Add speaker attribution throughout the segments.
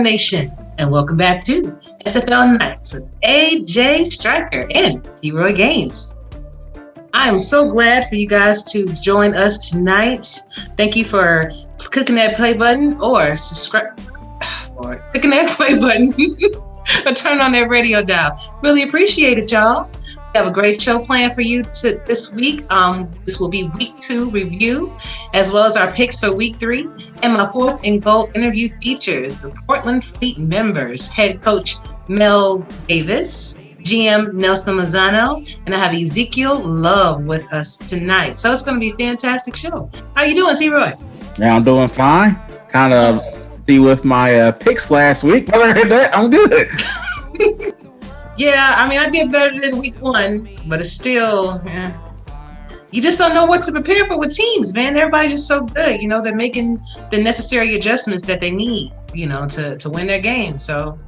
Speaker 1: Nation, and welcome back to SFL Nights with AJ Striker and T-Roy Games. I am so glad for you guys to join us tonight. Thank you for clicking that play button or subscribe, or clicking that play button or turn on that radio dial. Really appreciate it, y'all. We have a great show planned for you this week. This will be week 2 review, as well as our picks for week 3. And my fourth and goal interview features the Portland Fleet members, head coach Mel Davis, GM Nelson Lozano, and I have Ezekiel Love with us tonight. So it's going to be a fantastic show. How you doing, T-Roy?
Speaker 2: Yeah, I'm doing fine. Kind of see with my picks last week. Other than that, I'm good.
Speaker 1: Yeah, I mean, I did better than week 1, but it's still, you just don't know what to prepare for with teams, man. Everybody's just so good. You know, they're making the necessary adjustments that they need, you know, to win their game. So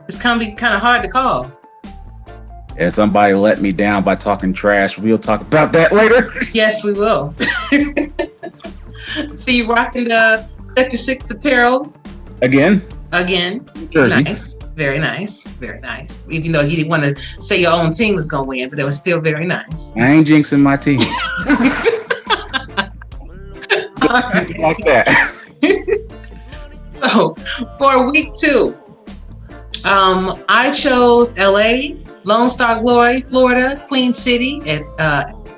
Speaker 1: it's kind of hard to call.
Speaker 2: Yeah, somebody let me down by talking trash. We'll talk about that later.
Speaker 1: Yes, we will. So you rocking the Sector 6 apparel?
Speaker 2: Again.
Speaker 1: Jersey. Nice. Very nice. Very nice. Even though you didn't want to say your own team was going to win, but it was still very nice.
Speaker 2: I ain't jinxing my team.
Speaker 1: Right.
Speaker 2: Like that.
Speaker 1: So for week 2, I chose LA, Lone Star Glory, Florida, Queen City,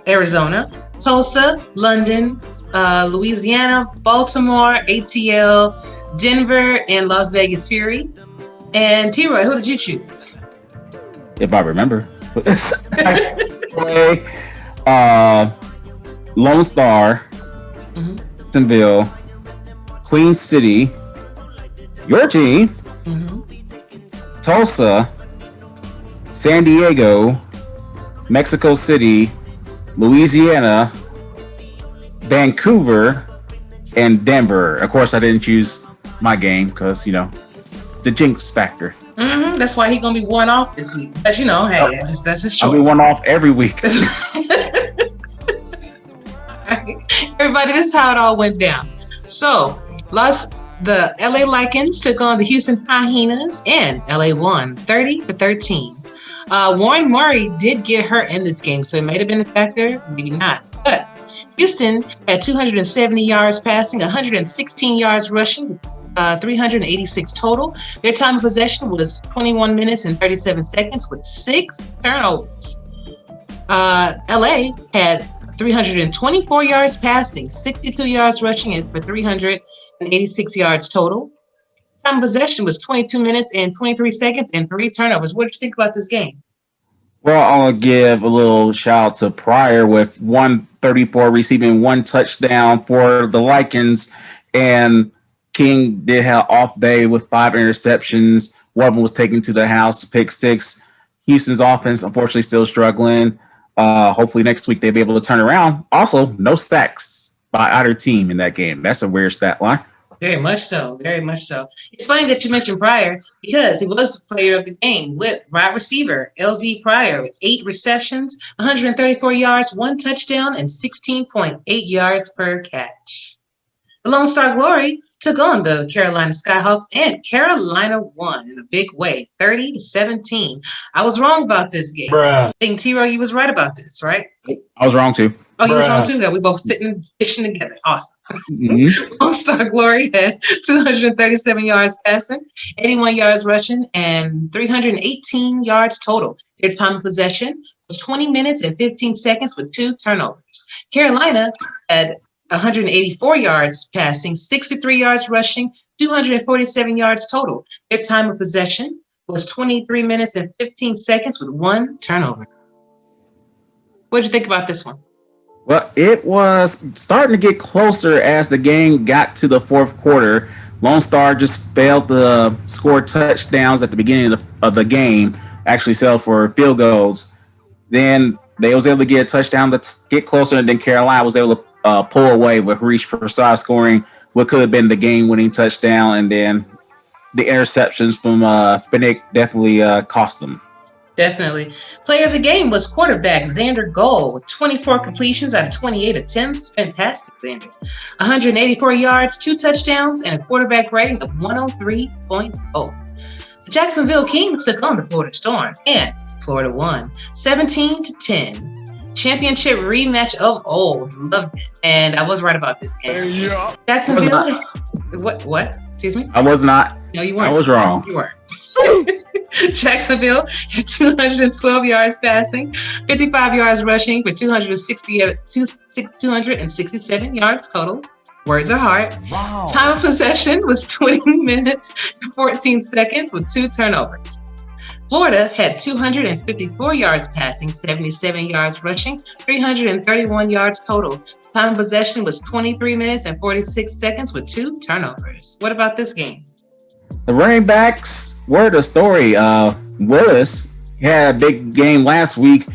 Speaker 1: Arizona, Tulsa, London, Louisiana, Baltimore, ATL, Denver, and Las Vegas Fury. And T-Roy, who did you choose?
Speaker 2: If I remember. Lone Star, Jacksonville, Queen City, your team, Tulsa, San Diego, Mexico City, Louisiana, Vancouver, and Denver. Of course, I didn't choose my game because, you know, the jinx factor.
Speaker 1: That's why he's gonna be one off this week. But you know, hey, that's his choice.
Speaker 2: I'll be one off every week.
Speaker 1: Everybody, this is how it all went down. So, the LA Lycans took on the Houston Hyenas, and LA won 30-13. Warren Murray did get hurt in this game, so it may have been a factor, maybe not. But Houston had 270 yards passing, 116 yards rushing, 386 total. Their time of possession was 21 minutes and 37 seconds with 6 turnovers. LA had 324 yards passing, 62 yards rushing, and for 386 yards total. Time of possession was 22 minutes and 23 seconds and 3 turnovers. What did you think about this game?
Speaker 2: Well, I'll give a little shout out to Pryor with 134 receiving 1 touchdown for the Lycans, and King did have off day with 5 interceptions. One of them was taken to the house, pick 6. Houston's offense, unfortunately, still struggling. Hopefully next week they'll be able to turn around. Also, no sacks by either team in that game. That's a weird stat line.
Speaker 1: Very much so. Very much so. It's funny that you mentioned Pryor because he was the player of the game with wide receiver LZ Pryor with 8 receptions, 134 yards, 1 touchdown, and 16.8 yards per catch. The Lone Star Glory took on the Carolina Skyhawks, and Carolina won in a big way, 30-17. I was wrong about this game. I think T-Roy, you was right about this, right?
Speaker 2: I was wrong too.
Speaker 1: Oh, you was wrong too? Yeah, we both sitting fishing together. Awesome. Lone Star Glory had 237 yards passing, 81 yards rushing, and 318 yards total. Their time of possession was 20 minutes and 15 seconds with 2 turnovers. Carolina had 184 yards passing, 63 yards rushing, 247 yards total. Their time of possession was 23 minutes and 15 seconds with 1 turnover. What did you think about this one?
Speaker 2: Well, it was starting to get closer as the game got to the 4th quarter. Lone Star just failed to score touchdowns at the beginning of the game, actually settled for field goals. Then they was able to get a touchdown to get closer, and then Carolina was able to pull away with Reach Prasad scoring what could have been the game-winning touchdown, and then the interceptions from Finnick definitely cost them.
Speaker 1: Definitely. Player of the game was quarterback Xander Goal with 24 completions out of 28 attempts. Fantastic, Xander. 184 yards, 2 touchdowns, and a quarterback rating of 103.0. The Jacksonville Kings took on the Florida Storm, and Florida won 17-10. Championship rematch of old. Loved it. And I was right about this game.
Speaker 3: Yeah.
Speaker 1: Jacksonville. What? Excuse me?
Speaker 2: I was not.
Speaker 1: No, you weren't.
Speaker 2: I was wrong.
Speaker 1: You were. Jacksonville had 212 yards passing, 55 yards rushing for 267 yards total. Words are hard.
Speaker 3: Wow.
Speaker 1: Time of possession was 20 minutes and 14 seconds with 2 turnovers. Florida had 254 yards passing, 77 yards rushing, 331 yards total. Time of possession was 23 minutes and 46 seconds with 2 turnovers. What about this game?
Speaker 2: The running backs were the story. Willis had a big game last week,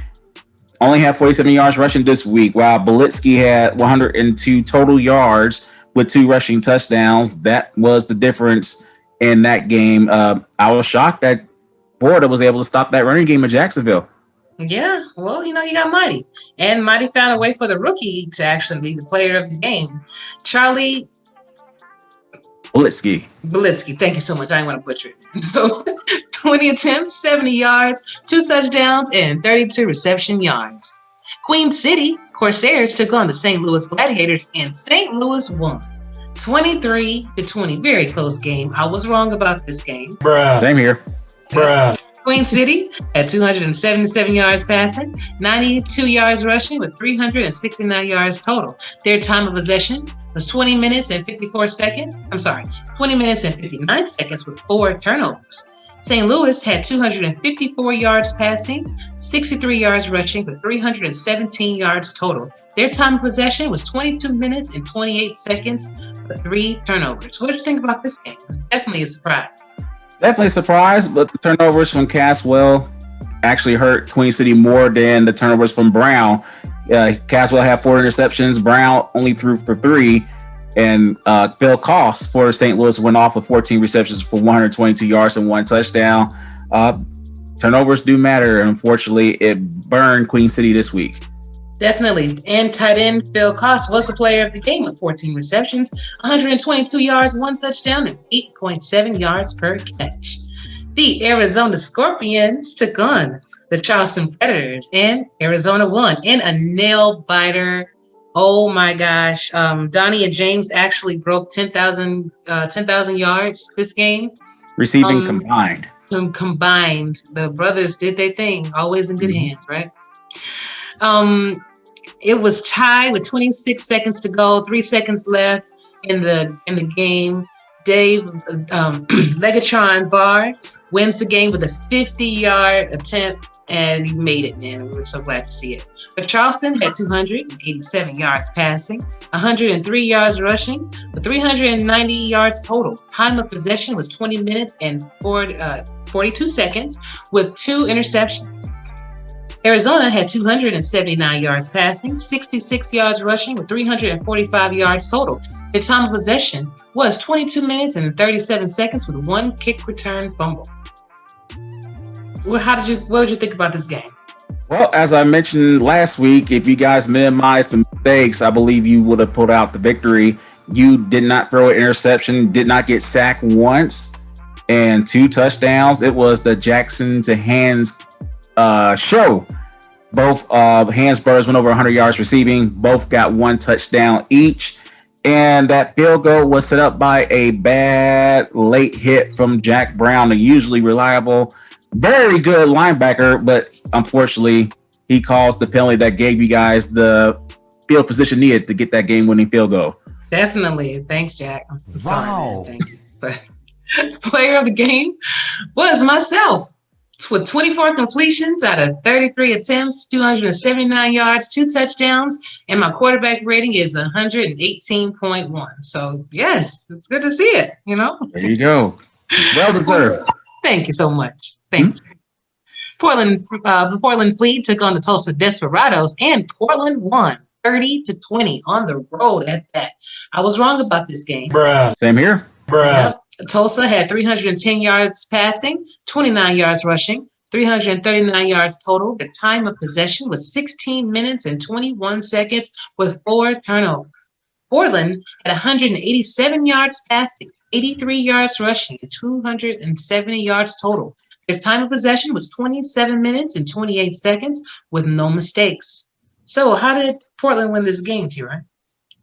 Speaker 2: only had 47 yards rushing this week, while Belitsky had 102 total yards with 2 rushing touchdowns. That was the difference in that game. I was shocked that Florida was able to stop that running game of Jacksonville.
Speaker 1: Yeah, well, you got Mighty. And Mighty found a way for the rookie to actually be the player of the game. Charlie
Speaker 2: Belitsky.
Speaker 1: Thank you so much. I didn't want to butcher it. So 20 attempts, 70 yards, 2 touchdowns, and 32 reception yards. Queen City Corsairs took on the St. Louis Gladiators, and St. Louis won 23-20. Very close game. I was wrong about this game.
Speaker 3: Bruh.
Speaker 2: Same here.
Speaker 3: Bruh.
Speaker 1: Queen City had 277 yards passing, 92 yards rushing with 369 yards total. Their time of possession was 20 minutes and 59 seconds with 4 turnovers. St. Louis had 254 yards passing, 63 yards rushing with 317 yards total. Their time of possession was 22 minutes and 28 seconds with 3 turnovers. What did you think about this game? It was definitely a surprise.
Speaker 2: Definitely surprised, but the turnovers from Caswell actually hurt Queen City more than the turnovers from Brown. Caswell had 4 interceptions. Brown only threw for 3. And Phil Koss for St. Louis went off with 14 receptions for 122 yards and 1 touchdown. Turnovers do matter. And unfortunately, it burned Queen City this week.
Speaker 1: Definitely. And tight end Phil Koss was the player of the game with 14 receptions, 122 yards, 1 touchdown, and 8.7 yards per catch. The Arizona Scorpions took on the Charleston Predators, and Arizona won in a nail-biter. Oh my gosh. Donnie and James actually broke 10,000 yards this game.
Speaker 2: Receiving combined.
Speaker 1: Combined. The brothers did their thing, always in good hands, right? It was tied with 26 seconds to go, 3 seconds left in the game. Dave Legatron Barr wins the game with a 50-yard attempt, and he made it, man. We were so glad to see it. But Charleston had 287 yards passing, 103 yards rushing, with 390 yards total. Time of possession was 20 minutes and 42 seconds with 2 interceptions. Arizona had 279 yards passing, 66 yards rushing, with 345 yards total. Their time of possession was 22 minutes and 37 seconds with 1 kick return fumble. Well, what did you think about this game?
Speaker 2: Well, as I mentioned last week, if you guys minimized the mistakes, I believe you would have pulled out the victory. You did not throw an interception, did not get sacked once, and 2 touchdowns. It was the Jackson to Hands show. Both Hansburgers went over 100 yards receiving. Both got 1 touchdown each. And that field goal was set up by a bad late hit from Jack Brown, a usually reliable, very good linebacker, but unfortunately, he caused the penalty that gave you guys the field position needed to get that game-winning field goal.
Speaker 1: Definitely. Thanks, Jack. I'm sorry, man. Thank you. But player of the game was myself, with 24 completions out of 33 attempts, 279 yards, 2 touchdowns, and my quarterback rating is 118.1. So, yes, it's good to see it,
Speaker 2: There you go. Well deserved.
Speaker 1: Thank you so much. Thanks. The Portland Fleet took on the Tulsa Desperados, and Portland won 30-20 on the road at that. I was wrong about this game.
Speaker 3: Bruh.
Speaker 2: Same here.
Speaker 3: Bruh.
Speaker 1: Yep. Tulsa had 310 yards passing, 29 yards rushing, 339 yards total. Their time of possession was 16 minutes and 21 seconds with 4 turnovers. Portland had 187 yards passing, 83 yards rushing, and 270 yards total. Their time of possession was 27 minutes and 28 seconds with no mistakes. So how did Portland win this game, T-Ray?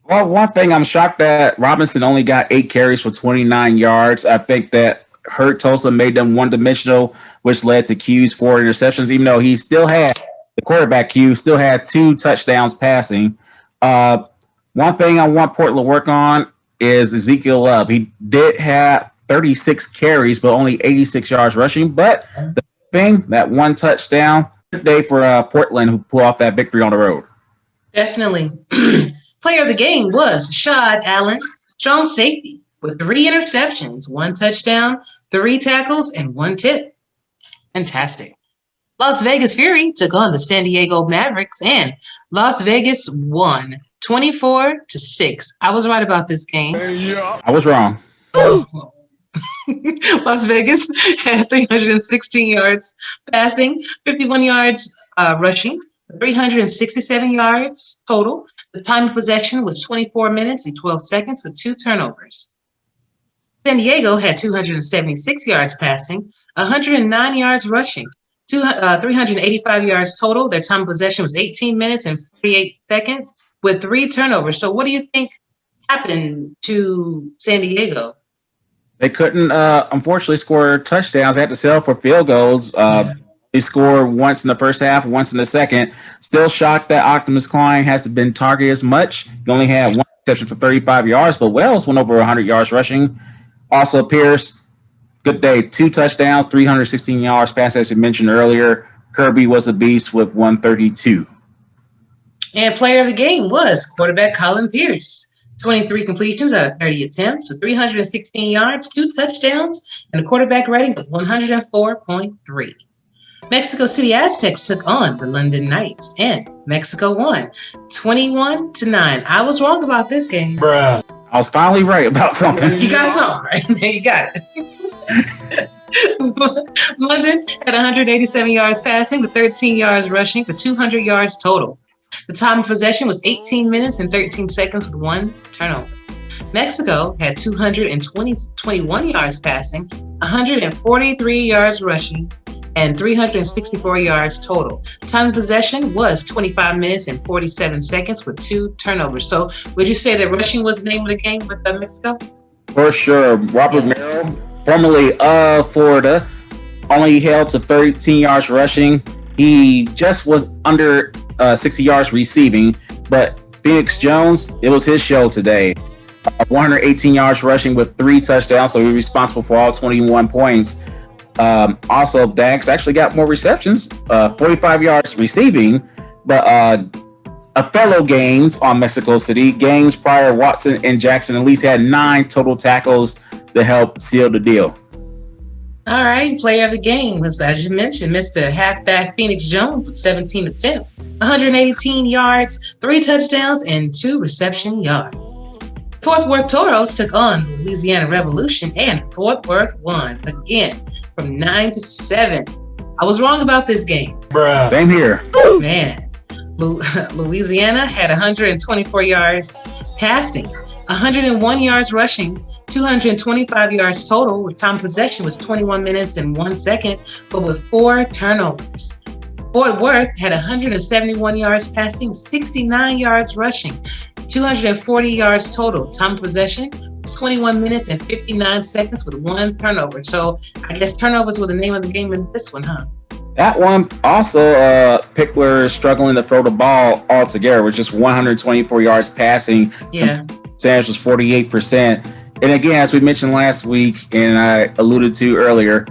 Speaker 2: Well, one thing I'm shocked that Robinson only got 8 carries for 29 yards. I think that hurt Tulsa, made them one-dimensional, which led to Q's 4 interceptions, even though he still had the quarterback Q, still had 2 touchdowns passing. One thing I want Portland to work on is Ezekiel Love. He did have 36 carries, but only 86 yards rushing. But the thing, that 1 touchdown, good day for Portland, who pulled off that victory on the road.
Speaker 1: Definitely. Player of the game was Shad Allen, strong safety, with 3 interceptions, 1 touchdown, 3 tackles, and 1 tip. Fantastic. Las Vegas Fury took on the San Diego Mavericks, and Las Vegas won 24-6. I was right about this game.
Speaker 2: I was wrong.
Speaker 1: Las Vegas had 316 yards passing, 51 yards rushing, 367 yards total. The time of possession was 24 minutes and 12 seconds with 2 turnovers. San Diego had 276 yards passing, 109 yards rushing, 385 yards total. Their time of possession was 18 minutes and 48 seconds with 3 turnovers. So what do you think happened to San Diego?
Speaker 2: They couldn't, unfortunately, score touchdowns. They had to settle for field goals. They scored once in the first half, once in the second. Still shocked that Optimus Klein hasn't been targeted as much. He only had 1 reception for 35 yards, but Wells went over 100 yards rushing. Also, Pierce, good day, 2 touchdowns, 316 yards pass, as you mentioned earlier. Kirby was a beast with 132.
Speaker 1: And player of the game was quarterback Colin Pierce. 23 completions out of 30 attempts with 316 yards, 2 touchdowns, and a quarterback rating of 104.3. Mexico City Aztecs took on the London Knights, and Mexico won 21-9. I was wrong about this game.
Speaker 2: Bruh. I was finally right about something.
Speaker 1: You got something right. You got it. London had 187 yards passing with 13 yards rushing for 200 yards total. The time of possession was 18 minutes and 13 seconds with 1 turnover. Mexico had 221 yards passing, 143 yards rushing, and 364 yards total. Time of possession was 25 minutes and 47 seconds with 2 turnovers. So would you say that rushing was the name of the game with Mexico? For
Speaker 2: sure. Robert Merrill, formerly of Florida, only held to 13 yards rushing. He just was under 60 yards receiving, but Phoenix Jones, it was his show today. 118 yards rushing with 3 touchdowns, so he was responsible for all 21 points. Also, Dax actually got more receptions, 45 yards receiving, but a fellow Gaines on Mexico City, Gaines, Pryor, Watson, and Jackson at least had 9 total tackles to help seal the deal.
Speaker 1: All right, player of the game was, as you mentioned, Mr. Halfback Phoenix Jones with 17 attempts, 118 yards, 3 touchdowns, and 2 reception yards. Fort Worth Toros took on the Louisiana Revolution, and Fort Worth won again from 9-7. I was wrong about this game.
Speaker 2: Bruh. Same here.
Speaker 1: Man, Louisiana had 124 yards passing, 101 yards rushing, 225 yards total, with time possession was 21 minutes and 1 second, but with 4 turnovers. Fort Worth had 171 yards passing, 69 yards rushing, 240 yards total. Time Possession was 21 minutes and 59 seconds with 1 turnover. So I guess turnovers were the name of the game in this one, huh?
Speaker 2: That one also, Pickler is struggling to throw the ball altogether with just 124 yards passing.
Speaker 1: Yeah.
Speaker 2: Percentage was 48%. And again, as we mentioned last week, and I alluded to earlier,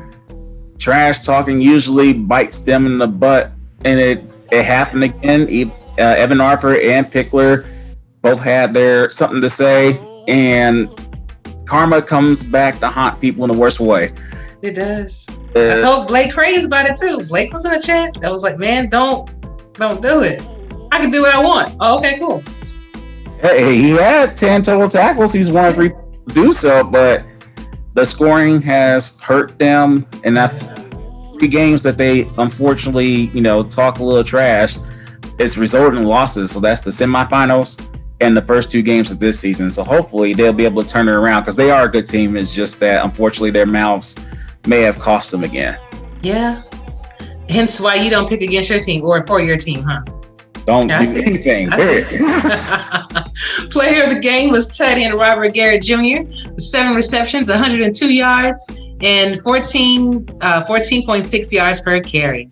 Speaker 2: trash talking usually bites them in the butt, and it happened again. Evan Arthur and Pickler both had their something to say, and karma comes back to haunt people in the worst way.
Speaker 1: It does. I told Blake crazy about it too. Blake was in the chat. I was like, man, don't do it. I can do what I want. Oh, okay, cool.
Speaker 2: Hey, he had 10 total tackles. He's one of 3 to do so, but the scoring has hurt them, and 3 games that they unfortunately, talk a little trash, it's resulted in losses. So that's the semifinals and the first 2 games of this season. So hopefully they'll be able to turn it around because they are a good team. It's just that unfortunately their mouths may have cost them again.
Speaker 1: Yeah. Hence why you don't pick against your team or for your team, huh?
Speaker 2: Don't do anything.
Speaker 1: Player of the game was tight end Robert Garrett Jr. with 7 receptions, 102 yards, and 14.6 yards per carry.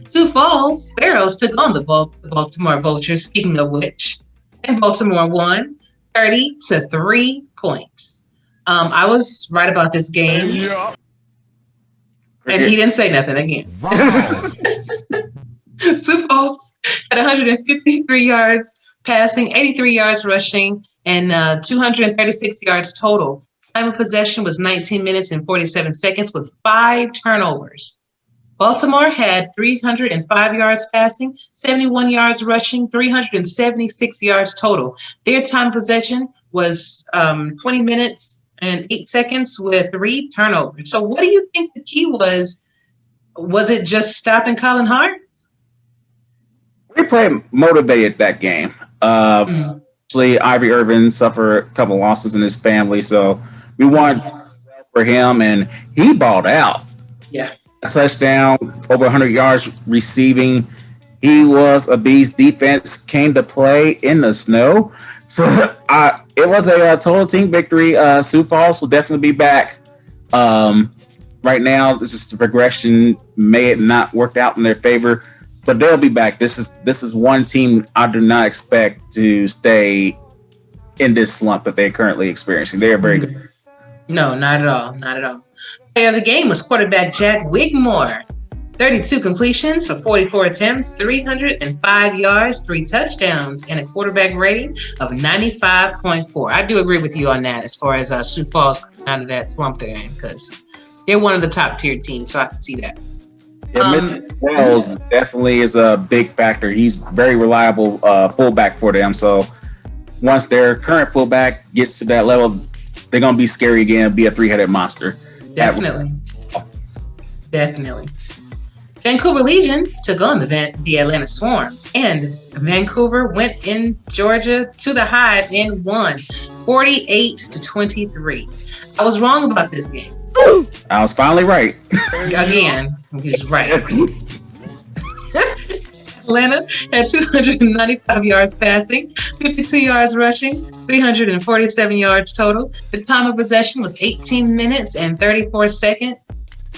Speaker 1: Sioux Falls Sparrows took on the Baltimore Vultures, speaking of which, and Baltimore won 30-3 points. I was right about this game. Yeah. And he didn't say nothing again. Wow. Sioux Falls had 153 yards passing, 83 yards rushing, and 236 yards total. Time of possession was 19 minutes and 47 seconds with 5 turnovers. Baltimore had 305 yards passing, 71 yards rushing, 376 yards total. Their time of possession was 20 minutes and 8 seconds with 3 turnovers. So what do you think the key was? Was it just stopping Colin Hart?
Speaker 2: We played motivated that game. Actually, Ivy Irvin suffered a couple losses in his family, so we wanted for him, and he balled out.
Speaker 1: Yeah.
Speaker 2: A touchdown, over 100 yards receiving. He was a beast. Defense came to play in the snow. So it was a total team victory. Sioux Falls will definitely be back. Right now, this is the progression. May it not work out in their favor, but they'll be back. This is one team I do not expect to stay in this slump that they're currently experiencing. They are very good.
Speaker 1: No, not at all. Not at all. Player of the game was quarterback Jack Wigmore. 32 completions for 44 attempts, 305 yards, 3 touchdowns, and a quarterback rating of 95.4. I do agree with you on that as far as Sioux Falls out of that slump they're in, because they're one of the top tier teams, so I can see that.
Speaker 2: Yeah, Mr. Wells definitely is a big factor. He's very reliable fullback for them. So once their current fullback gets to that level, they're going to be scary again, be a 3-headed monster.
Speaker 1: Definitely. Vancouver Legion took on the Atlanta Swarm, and Vancouver went in Georgia to the Hive and won 48-23. I was wrong about this game.
Speaker 2: I was finally right.
Speaker 1: Again, he's right. Atlanta had 295 yards passing, 52 yards rushing, 347 yards total. The time of possession was 18 minutes and 34 seconds.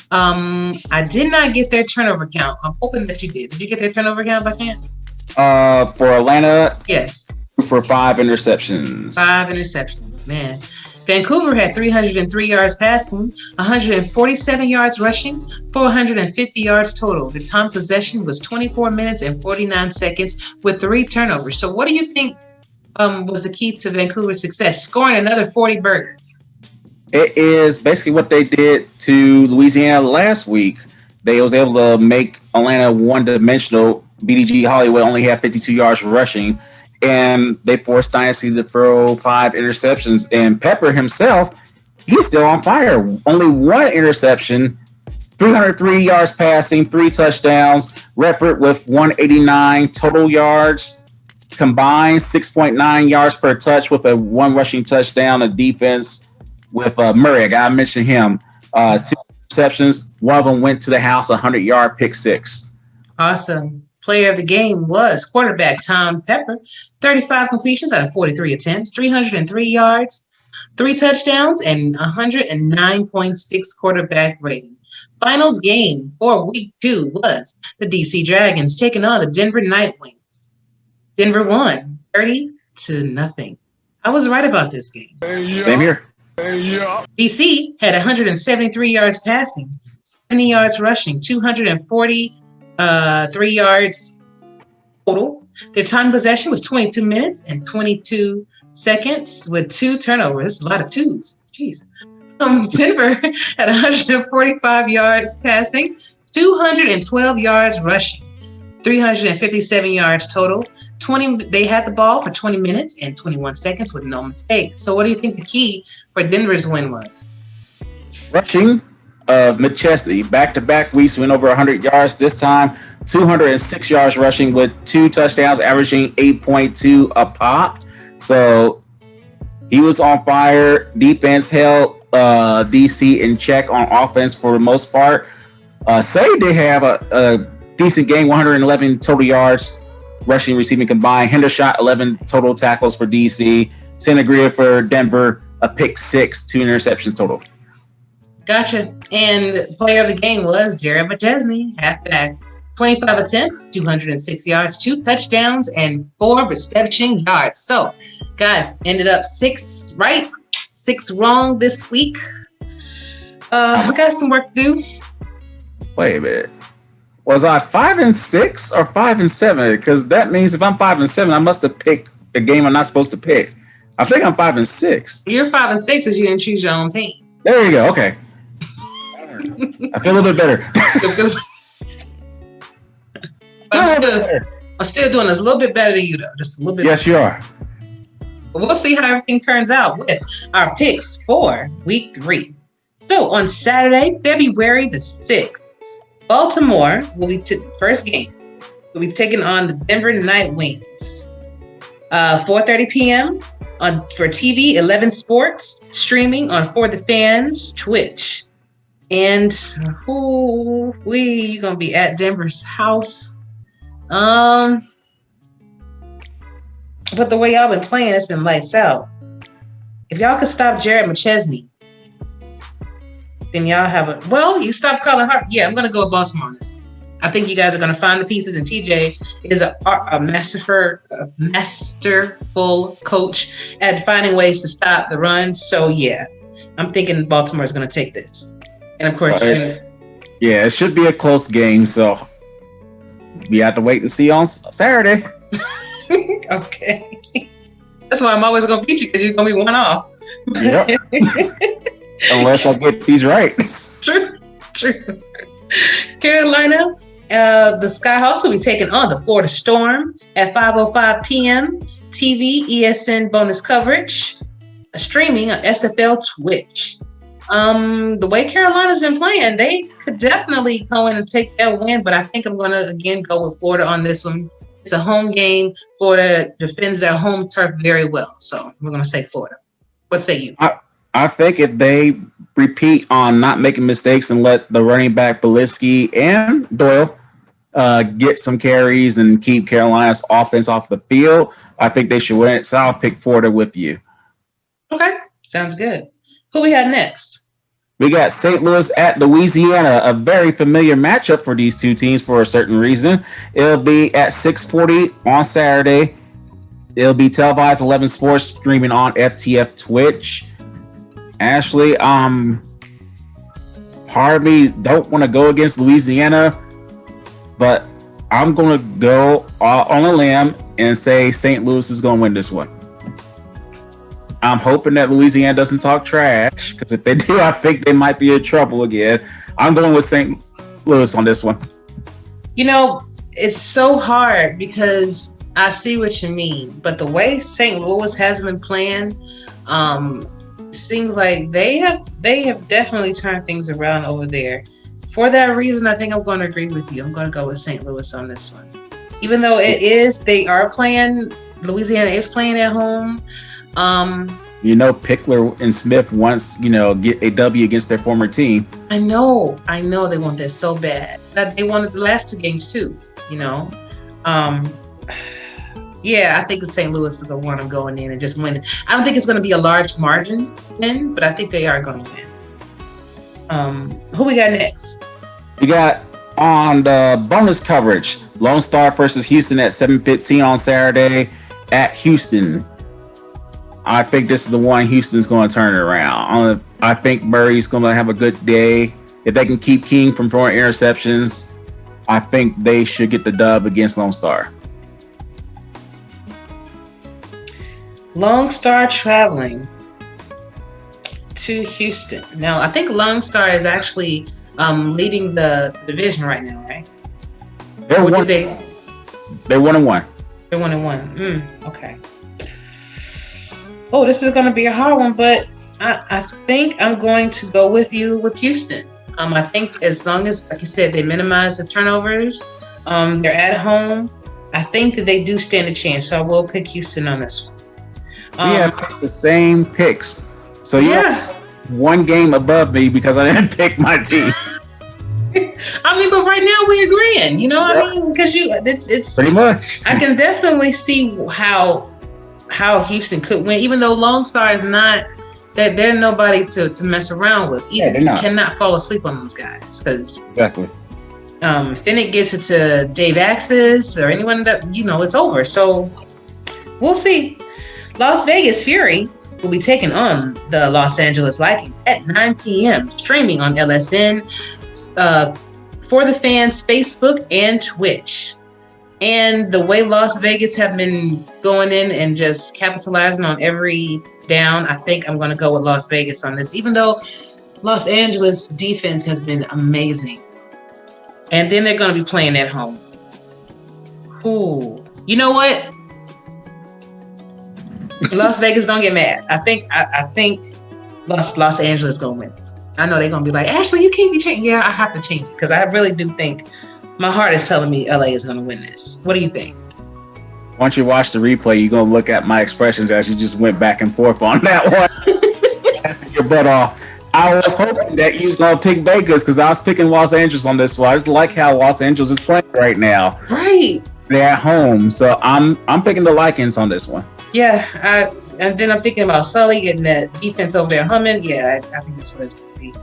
Speaker 1: I did not get their turnover count. I'm hoping that you did. Did you get their turnover count by chance?
Speaker 2: For Atlanta,
Speaker 1: yes.
Speaker 2: For 5 interceptions.
Speaker 1: 5 interceptions, man. Vancouver had 303 yards passing, 147 yards rushing, 450 yards total. The time of possession was 24 minutes and 49 seconds with 3 turnovers. So what do you think was the key to Vancouver's success? Scoring another 40 burger.
Speaker 2: It is basically what they did to Louisiana last week. They was able to make Atlanta one-dimensional. BDG Hollywood only had 52 yards rushing, and they forced Dynasty to throw 5 interceptions. And Pepper himself, he's still on fire. Only 1 interception, 303 yards passing, 3 touchdowns. Redford with 189 total yards, combined 6.9 yards per touch with a 1 rushing touchdown. A defense with Murray, I gotta mention him. 2 interceptions. One of them went to the house, 100-yard pick 6.
Speaker 1: Awesome. Player of the game was quarterback Tom Pepper. 35 completions out of 43 attempts, 303 yards, 3 touchdowns, and 109.6 quarterback rating. Final game for week 2 was the DC Dragons taking on the Denver Nightwing. Denver won 30-0. I was right about this game.
Speaker 2: Same here.
Speaker 1: DC had 173 yards passing, 70 yards rushing, 243 yards total. Their time of possession was 22 minutes and 22 seconds with 2 turnovers. That's a lot of 2s. Jeez. Denver had 145 yards passing, 212 yards rushing, 357 yards total. They had the ball for 20 minutes and 21 seconds with no mistake. So what do you think the key for Denver's win was?
Speaker 2: Rushing. of McChesney. Back-to-back weeks went over 100 yards. This time, 206 yards rushing with 2 touchdowns, averaging 8.2 a pop. So he was on fire. Defense held DC in check on offense for the most part. Say they have a decent game, 111 total yards, rushing, receiving combined. Hendershot, 11 total tackles for DC. Sanagria for Denver, a pick 6, 2 interceptions total.
Speaker 1: Gotcha. And player of the game was Jared McChesney, halfback. 25 attempts, 206 yards, 2 touchdowns, and 4 reception yards. So, guys, ended up 6 right, 6 wrong this week. We got some work to do.
Speaker 2: Wait a minute. Was I 5-6 or 5-7? Because that means if I'm 5-7, I must have picked a game I'm not supposed to pick. I think I'm 5-6.
Speaker 1: You're 5-6 because you didn't choose your own team.
Speaker 2: There you go. Okay. I feel a little bit better.
Speaker 1: I'm still doing this a little bit better than you, though. Just a little bit.
Speaker 2: Yes, you are.
Speaker 1: But we'll see how everything turns out with our picks for week 3. So on Saturday, February the 6th, Baltimore will be first game. Will be taking on the Denver Night Wings. 4:30 p.m. for TV, 11 Sports, streaming on For the Fans, Twitch. And who you gonna be at Denver's house? But the way y'all been playing, it's been lights out. If y'all could stop Jared McChesney, then y'all have you stop calling her. Yeah, I'm gonna go with Baltimore on this. I think you guys are gonna find the pieces, and TJ is a masterful coach at finding ways to stop the run. So yeah, I'm thinking Baltimore is gonna take this. And of course,
Speaker 2: yeah, it should be a close game. So we have to wait and see on Saturday.
Speaker 1: Okay. That's why I'm always going to beat you, because you're going to be one off.
Speaker 2: Yep. Unless I get these right.
Speaker 1: True. Carolina, the Skyhawks will be taking on the Florida Storm at 5:05 p.m. TV, ESN bonus coverage, streaming on SFL Twitch. The way Carolina's been playing, they could definitely go in and take that win, but I think I'm going to, again, go with Florida on this one. It's a home game. Florida defends their home turf very well. So we're going to say Florida. What say you?
Speaker 2: I think if they repeat on not making mistakes and let the running back Beliski and Doyle get some carries and keep Carolina's offense off the field, I think they should win it. So I'll pick Florida with you.
Speaker 1: Okay. Sounds good. Who we had next?
Speaker 2: We got St. Louis at Louisiana, a very familiar matchup for these two teams for a certain reason. It'll be at 6:40 on Saturday. It'll be televised 11 Sports, streaming on FTF Twitch. Ashley, part of me don't want to go against Louisiana, but I'm going to go on a limb and say St. Louis is going to win this one. I'm hoping that Louisiana doesn't talk trash, because if they do, I think they might be in trouble again. I'm going with St. Louis on this one.
Speaker 1: You know, it's so hard because I see what you mean, but the way St. Louis has been playing, it seems like they have definitely turned things around over there. For that reason, I think I'm going to agree with you. I'm going to go with St. Louis on this one. Even though Louisiana is playing at home.
Speaker 2: Pickler and Smith once, get a W against their former team.
Speaker 1: I know they want that so bad. That they wanted the last 2 games too, Yeah, I think St. Louis is going to want them going in and just win. I don't think it's going to be a large margin win, but I think they are going to win. Who we got next?
Speaker 2: We got on the bonus coverage, Lone Star versus Houston at 7:15 on Saturday at Houston. I think this is the one Houston's going to turn it around. I think Murray's going to have a good day. If they can keep King from throwing interceptions, I think they should get the dub against Lone Star.
Speaker 1: Lone Star traveling to Houston. Now, I think Lone Star is actually leading the division right now, right?
Speaker 2: They're 1-1. They're 1-1.
Speaker 1: They're 1-1. Okay. Oh, this is going to be a hard one, but I think I'm going to go with you with Houston. I think as long as, like you said, they minimize the turnovers, they're at home, I think that they do stand a chance. So I will pick Houston on this one.
Speaker 2: We have the same picks. So
Speaker 1: yeah,
Speaker 2: one game above me because I didn't pick my team.
Speaker 1: I mean, but right now we're agreeing. You know, I mean, because it's
Speaker 2: pretty much.
Speaker 1: I can definitely see how Houston could win, even though Lone Star is not that they're nobody to mess around with. Either. You cannot fall asleep on those guys because
Speaker 2: exactly.
Speaker 1: If Finnick gets it to Dave Axis or anyone that it's over. So we'll see. Las Vegas Fury will be taking on the Los Angeles Lakers at 9 p.m. streaming on LSN, For the Fans Facebook and Twitch. And the way Las Vegas have been going in and just capitalizing on every down, I think I'm going to go with Las Vegas on this, even though Los Angeles defense has been amazing. And then they're going to be playing at home. Ooh, you know what? Las Vegas, don't get mad. I think Los Angeles going to win. I know they're going to be like, Ashley, you can't be changing. Yeah, I have to change it because I really do think my heart is telling me LA is going to win this. What do you think?
Speaker 2: Once you watch the replay, you're going to look at my expressions as you just went back and forth on that one. Your butt off. I was hoping that you was going to pick Vegas because I was picking Los Angeles on this one. I just like how Los Angeles is playing right now.
Speaker 1: Right.
Speaker 2: They're at home. So I'm picking the Lycans on this one.
Speaker 1: Yeah. And then I'm thinking about Sully getting that defense over there humming. Yeah, I think that's what it's going to be.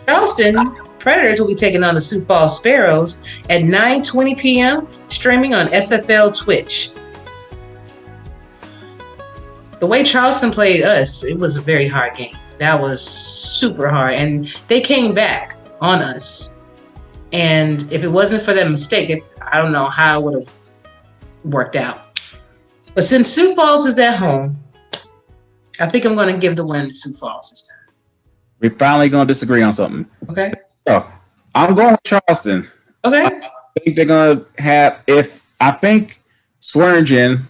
Speaker 1: Charleston Predators will be taking on the Sioux Falls Sparrows at 9:20 p.m. streaming on SFL Twitch. The way Charleston played us, it was a very hard game. That was super hard. And they came back on us. And if it wasn't for that mistake, I don't know how it would have worked out. But since Sioux Falls is at home, I think I'm going to give the win to Sioux Falls this time.
Speaker 2: We're finally going to disagree on something.
Speaker 1: Okay.
Speaker 2: So I'm going with Charleston.
Speaker 1: Okay.
Speaker 2: I think they're going to have, I think Swearingen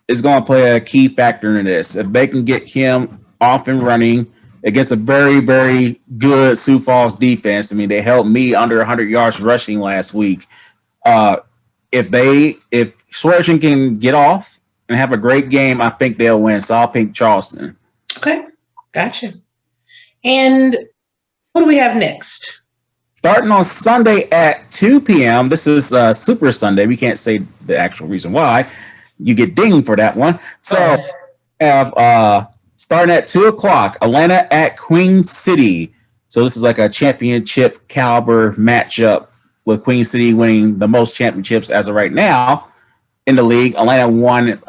Speaker 2: is going to play a key factor in this. If they can get him off and running against a very, very good Sioux Falls defense. I mean, they held me under 100 yards rushing last week. If Swearingen can get off and have a great game, I think they'll win. So I'll pick Charleston.
Speaker 1: Okay. Gotcha. And what do we have next?
Speaker 2: Starting on Sunday at 2 p.m. This is Super Sunday. We can't say the actual reason why. You get dinged for that one. So have starting at 2 o'clock, Atlanta at Queen City. So this is like a championship caliber matchup with Queen City winning the most championships as of right now in the league. Atlanta won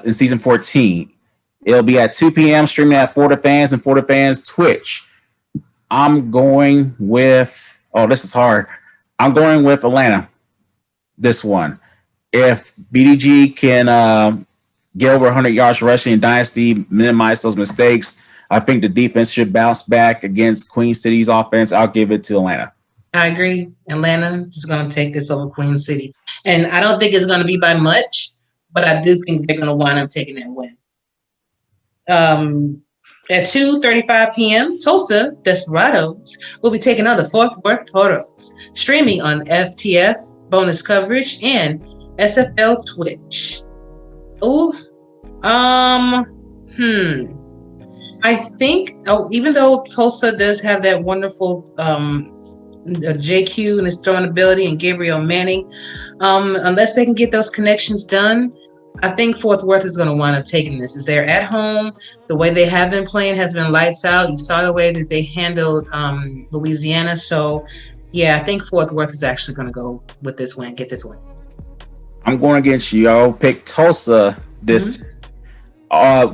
Speaker 2: in season 14. It'll be at 2 p.m. streaming at For the Fans and For the Fans Twitch. I'm going with, this is hard. I'm going with Atlanta. This one. If BDG can get over 100 yards rushing and Dynasty minimize those mistakes, I think the defense should bounce back against Queen City's offense. I'll give it to Atlanta.
Speaker 1: I agree. Atlanta is going to take this over Queen City. And I don't think it's going to be by much, but I do think they're going to wind up taking that win. At 2:35 p.m., Tulsa Desperados will be taking on the Fort Worth Toros, streaming on FTF, bonus coverage, and SFL Twitch. I think, even though Tulsa does have that wonderful JQ and his throwing ability and Gabriel Manning, unless they can get those connections done, I think Fort Worth is going to wind up taking this. Is they're at home. The way they have been playing has been lights out. You saw the way that they handled Louisiana. So, yeah, I think Fort Worth is actually going to go with this win, get this win.
Speaker 2: I'm going against you. I'll pick Tulsa this.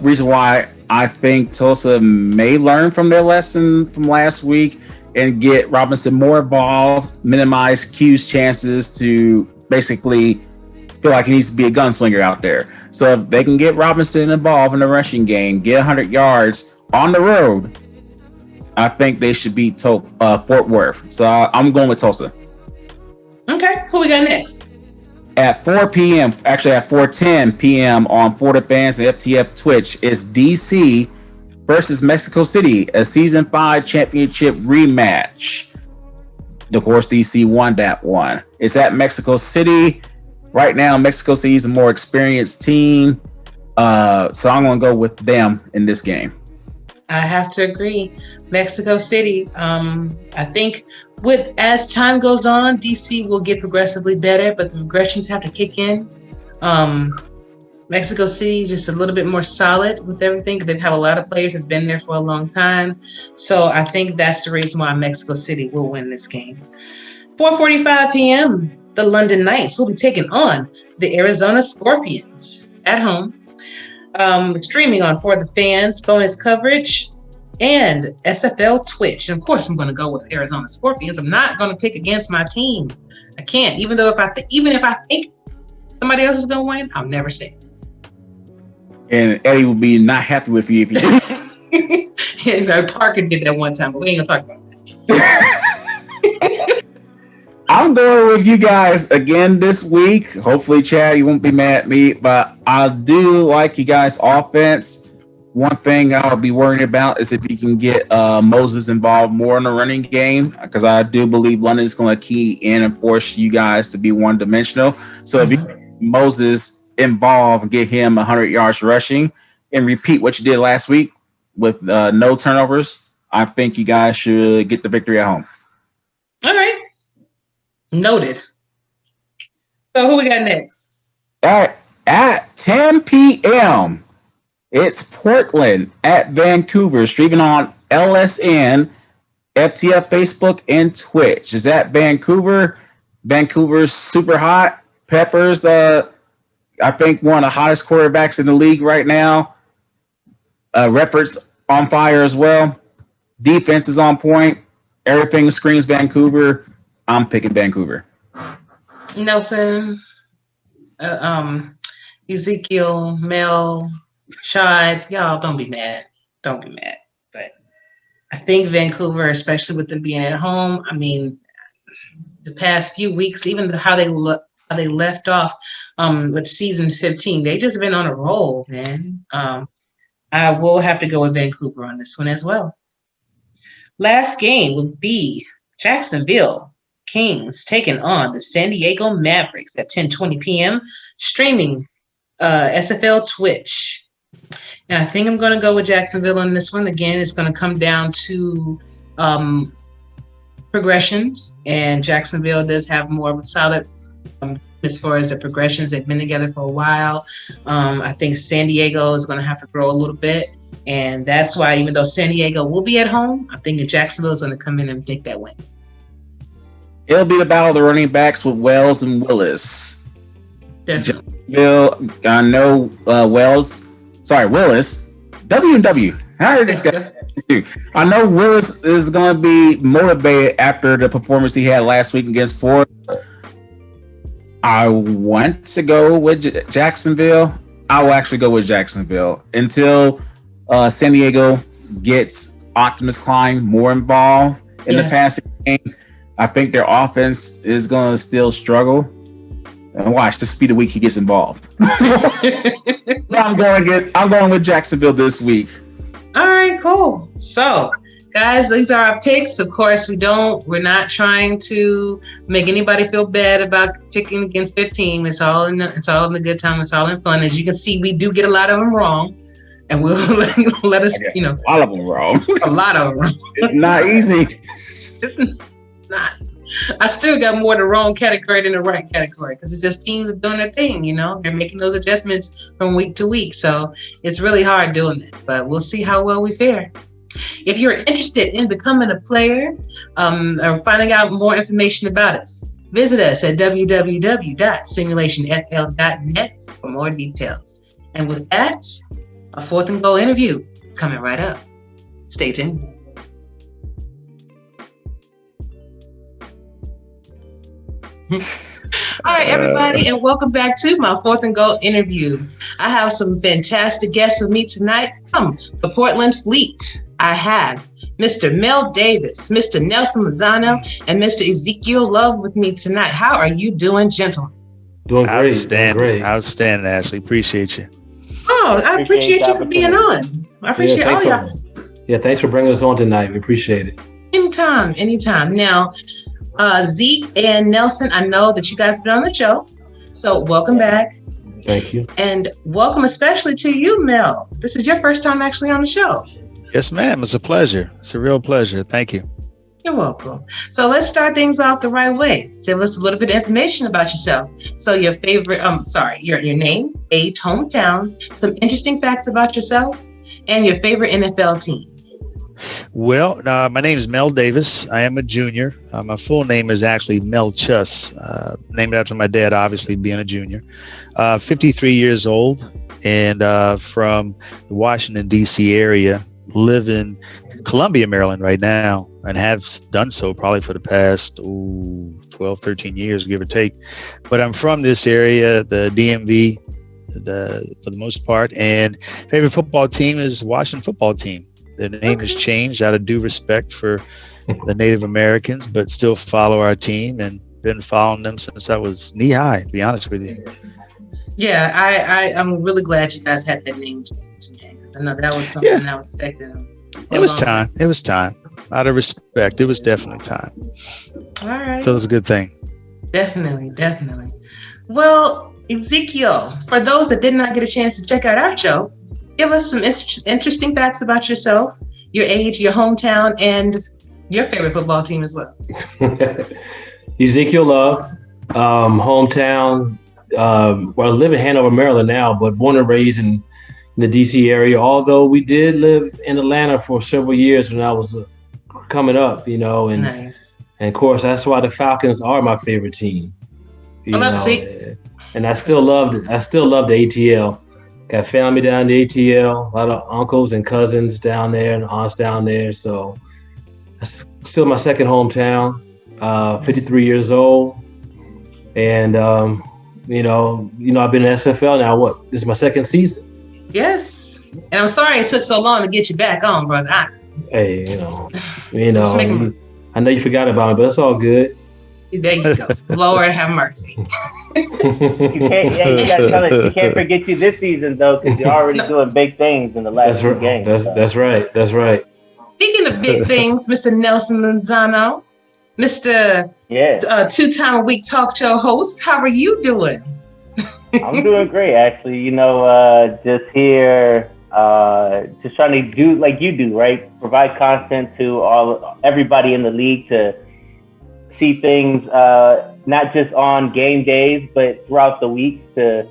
Speaker 2: Reason why I think Tulsa may learn from their lesson from last week and get Robinson more involved, minimize Q's chances to basically feel like he needs to be a gunslinger out there. So if they can get Robinson involved in the rushing game, get 100 yards on the road, I think they should beat Fort Worth. So I'm going with Tulsa.
Speaker 1: Okay, who we got next?
Speaker 2: At 4 p.m., actually at 4:10 p.m. on For the Fans and FTF Twitch is DC versus Mexico City, a Season 5 championship rematch. Of course, DC won that one. It's at Mexico City. Right now, Mexico City is a more experienced team. So I'm going to go with them in this game.
Speaker 1: I have to agree. Mexico City. I think as time goes on, DC will get progressively better, but the regressions have to kick in. Mexico City just a little bit more solid with everything. They've had a lot of players that's been there for a long time. So I think that's the reason why Mexico City will win this game. 4:45 p.m., the London Knights will be taking on the Arizona Scorpions at home. Streaming on For the Fans, bonus coverage, and SFL Twitch. And of course, I'm going to go with Arizona Scorpions. I'm not going to pick against my team. I can't. Even if I think somebody else is going to win, I'll never say it.
Speaker 2: And Eddie will be not happy with you if you do.
Speaker 1: And Parker did that one time, but we ain't going to talk about that.
Speaker 2: I'm going with you guys again this week. Hopefully, Chad, you won't be mad at me, but I do like you guys' offense. One thing I'll be worried about is if you can get Moses involved more in the running game, because I do believe London is going to key in and force you guys to be one-dimensional. So if you get Moses involved and get him 100 yards rushing and repeat what you did last week with no turnovers, I think you guys should get the victory at home.
Speaker 1: All right. Noted. So who we got next?
Speaker 2: At 10 p.m., it's Portland at Vancouver, streaming on LSN, FTF, Facebook, and Twitch. Is that Vancouver? Vancouver's super hot. Peppers, I think one of the hottest quarterbacks in the league right now. Redford's on fire as well. Defense is on point. Everything screams Vancouver. I'm picking Vancouver.
Speaker 1: Nelson, Ezekiel, Mel, Shad, y'all don't be mad. Don't be mad. But I think Vancouver, especially with them being at home, I mean, the past few weeks, even how they left off with season 15, they just been on a roll, man. I will have to go with Vancouver on this one as well. Last game would be Jacksonville Kings taking on the San Diego Mavericks at 10:20 p.m. streaming SFL Twitch. And I think I'm going to go with Jacksonville on this one. Again, it's going to come down to progressions, and Jacksonville does have more of a solid as far as the progressions. They've been together for a while. I think San Diego is going to have to grow a little bit, and that's why even though San Diego will be at home, I think Jacksonville is going to come in and take that win.
Speaker 2: It'll be the battle of the running backs with Wells and Willis.
Speaker 1: Definitely.
Speaker 2: Jacksonville, I know Willis. W&W. How did it go? I know Willis is going to be motivated after the performance he had last week against Ford. I want to go with Jacksonville. I will actually go with Jacksonville until San Diego gets Optimus Klein more involved in the passing game. I think their offense is going to still struggle. And watch, this will be the week he gets involved. I'm going with Jacksonville this week.
Speaker 1: All right, cool. So, guys, these are our picks. Of course, we're not trying to make anybody feel bad about picking against their team. It's all in the good time. It's all in fun. As you can see, we do get a lot of them wrong. And we'll let us,
Speaker 2: a lot of them wrong.
Speaker 1: A lot of them wrong.
Speaker 2: It's not easy.
Speaker 1: It's not. I still got more the wrong category than the right category because it's just teams are doing their thing, They're making those adjustments from week to week. So it's really hard doing this, but we'll see how well we fare. If you're interested in becoming a player or finding out more information about us, visit us at www.simulationfl.net for more details. And with that, a fourth and goal interview coming right up. Stay tuned. All right, everybody, and welcome back to my fourth and goal interview. I have some fantastic guests with me tonight from the Portland Fleet. I have Mr. Mel Davis, Mr. Nelson Lozano, and Mr. Ezekiel Love with me tonight. How are you doing, gentlemen?
Speaker 3: Doing great.
Speaker 4: Outstanding. Outstanding, Ashley. Appreciate you.
Speaker 1: Oh, I appreciate you for being on. I appreciate all y'all.
Speaker 3: Yeah, thanks for bringing us on tonight. We appreciate it.
Speaker 1: Anytime. Now, Zeke and Nelson, I know that you guys have been on the show, so welcome back.
Speaker 3: Thank you.
Speaker 1: And welcome especially to you, Mel. This is your first time actually on the show.
Speaker 4: Yes, ma'am. It's a pleasure. It's a real pleasure. Thank you.
Speaker 1: You're welcome. So let's start things off the right way. Give us a little bit of information about yourself. So your favorite, your name, age, hometown, some interesting facts about yourself, and your favorite NFL team.
Speaker 4: Well, my name is Mel Davis. I am a junior. My full name is actually Mel Chuss, named after my dad, obviously being a junior. 53 years old and from the Washington, D.C. area, live in Columbia, Maryland right now, and have done so probably for the past 12, 13 years, give or take. But I'm from this area, the DMV, for the most part, and favorite football team is the Washington football team. The name has changed out of due respect for the Native Americans, but still follow our team and been following them since I was knee high, to be honest with you.
Speaker 1: Yeah, I'm really glad you guys had that name change, because I know that was something that was affecting them.
Speaker 4: It was time. It was time. Out of respect, it was definitely time.
Speaker 1: All right.
Speaker 4: So it was a good thing.
Speaker 1: Definitely. Well, Ezekiel, for those that did not get a chance to check out our show, give us some interesting facts about yourself, your age, your hometown, and your favorite football team as well.
Speaker 3: Ezekiel Love, hometown. Well, I live in Hanover, Maryland now, but born and raised in the DC area. Although we did live in Atlanta for several years when I was coming up, and
Speaker 1: nice.
Speaker 3: And of course that's why the Falcons are my favorite team.
Speaker 1: I love to see.
Speaker 3: And I still love the ATL. Got family down the ATL, a lot of uncles and cousins down there and aunts down there. So that's still my second hometown. 53 years old, and I've been in SFL now. This is my second season.
Speaker 1: Yes, and I'm sorry it took so long to get you back on, brother.
Speaker 3: Hey, I know you forgot about me, but it's all good.
Speaker 1: There you go. Lord have mercy.
Speaker 5: You gotta tell it. You can't forget you this season though, because you're already doing big things in the last two games.
Speaker 3: That's right.
Speaker 1: Speaking of big things, Mr. Nelson Lozano, Mr. Two-time a week talk show host, how are you doing?
Speaker 5: I'm doing great, actually. Just here, just trying to do like you do, right? Provide content to everybody in the league to see things, not just on game days, but throughout the week to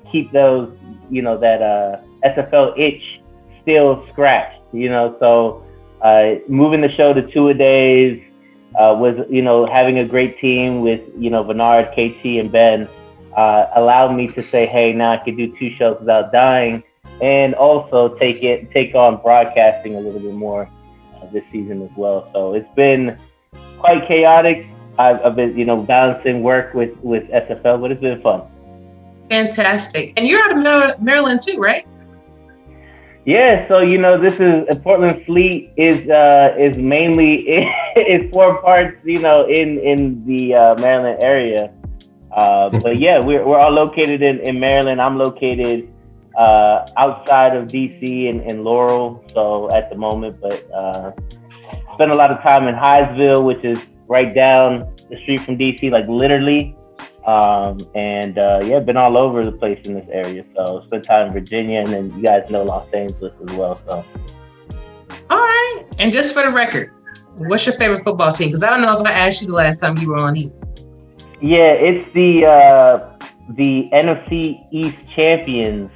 Speaker 5: keep those, that SFL itch still scratched, So moving the show to 2-a-days was, having a great team with, Bernard, KT, and Ben allowed me to say, hey, now I can do 2 shows without dying, and also take on broadcasting a little bit more this season as well. So it's been quite chaotic. I've been, balancing work with SFL, but it's been fun.
Speaker 1: Fantastic. And you're out of Maryland too, right?
Speaker 5: Yeah. So, this is Portland Fleet is mainly is 4 parts, in the Maryland area. But yeah, we're all located in Maryland. I'm located outside of DC in Laurel. So at the moment, but spend a lot of time in Hyattsville, which is right down the street from DC, like literally. Been all over the place in this area. So spent time in Virginia, and then you guys know Los Angeles as well. So. All
Speaker 1: right. And just for the record, what's your favorite football team? Because I don't know if I asked you the last time you were on here.
Speaker 5: Yeah, it's the NFC East champions.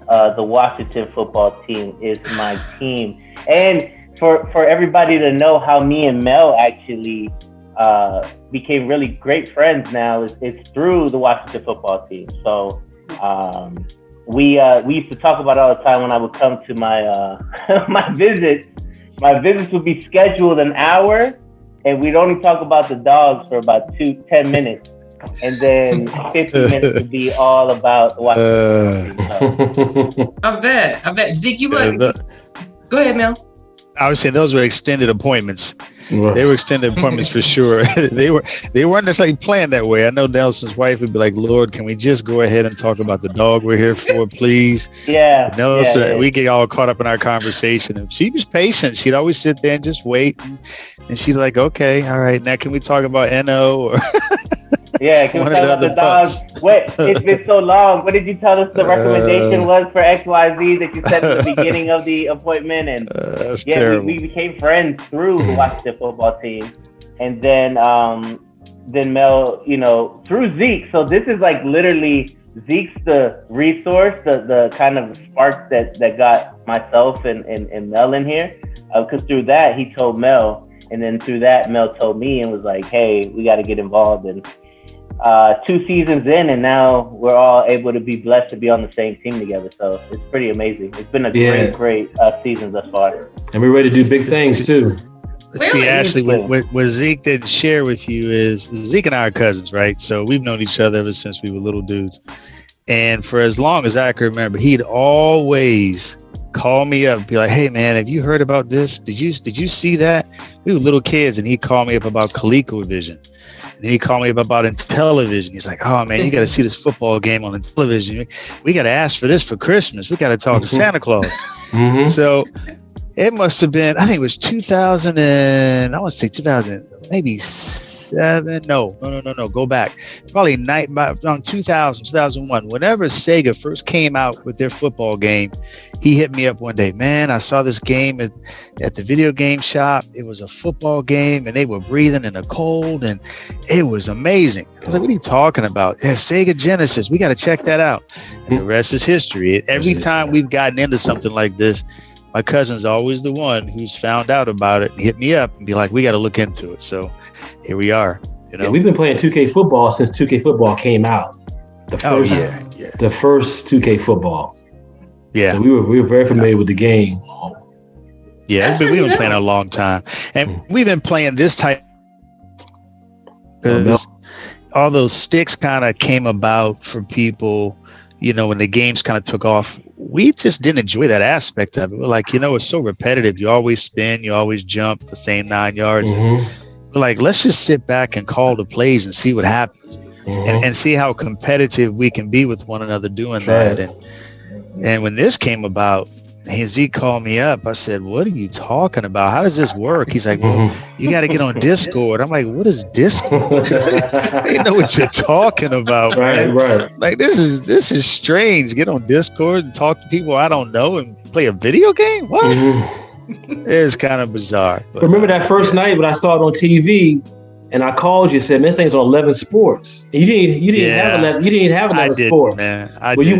Speaker 5: The Washington football team is my team. And for everybody to know how me and Mel actually became really great friends now, it's through the Washington football team. So we used to talk about it all the time when I would come to my my visits. My visits would be scheduled an hour, and we'd only talk about the dogs for about 10 minutes. And then 50 minutes would be all about the Washington team.
Speaker 1: I bet. Zeke, you go ahead, Mel.
Speaker 4: I was saying those were extended appointments. They were extended appointments for sure. they weren't necessarily planned that way. I know Nelson's wife would be like, Lord, can we just go ahead and talk about the dog we're here for, please?
Speaker 5: Yeah.
Speaker 4: Nelson, we get all caught up in our conversation. And she was patient. She'd always sit there and just wait. And she'd like, okay, all right, now can we talk about NO or
Speaker 5: yeah, can we talk about the dogs? Wait, it's been so long. What did you tell us the recommendation was for XYZ that you said at the beginning of the appointment? And we became friends through the Washington football team. And then Mel, through Zeke. So this is like literally Zeke's the resource, the kind of spark that got myself and Mel in here. Because through that, he told Mel. And then through that, Mel told me and was like, hey, we got to get involved. And 2 seasons in, and now we're all able to be blessed to be on the same team together. So it's pretty amazing. It's been a great season thus far.
Speaker 3: And we're ready to do big things too.
Speaker 4: See, Ashley, what Zeke didn't share with you is Zeke and I are cousins, right? So we've known each other ever since we were little dudes. And for as long as I can remember, he'd always call me up and be like, hey man, have you heard about this? Did you see that? We were little kids and he'd call me up about ColecoVision. And then he called me up about Intellivision. He's like, oh man, you got to see this football game on Intellivision. We got to ask for this for Christmas. We got to talk to Santa Claus. So it must have been, I think it was 2000 and I want to say 2000, maybe 7. No. Go back. Probably around 2000, 2001. Whenever Sega first came out with their football game, he hit me up one day. Man, I saw this game at the video game shop. It was a football game and they were breathing in the cold and it was amazing. I was like, what are you talking about? Yeah, Sega Genesis. We got to check that out. And the rest is history. Every time we've gotten into something like this, my cousin's always the one who's found out about it and hit me up and be like, we got to look into it. So here we are.
Speaker 3: Yeah, we've been playing 2K football since 2K football came out. The first 2K football. Yeah. So we were very familiar with the game.
Speaker 4: Yeah, we've been playing a long time. And we've been playing this type because all those sticks kind of came about for people, when the games kind of took off. We just didn't enjoy that aspect of it. We're like, it's so repetitive. You always spin, you always jump the same 9 yards. And we're like, let's just sit back and call the plays and see what happens and see how competitive we can be with one another doing that. And when this came about, Zeke called me up. I said, what are you talking about? How does this work? He's like, well, you got to get on Discord. I'm like, what is Discord? I didn't know what you're talking about, man. Right. Like, this is strange. Get on Discord and talk to people I don't know and play a video game? What? It's kind of bizarre.
Speaker 3: But remember that first night when I saw it on TV and I called you and said, man, this thing's on 11 Sports. And you didn't have 11 Sports. Man. You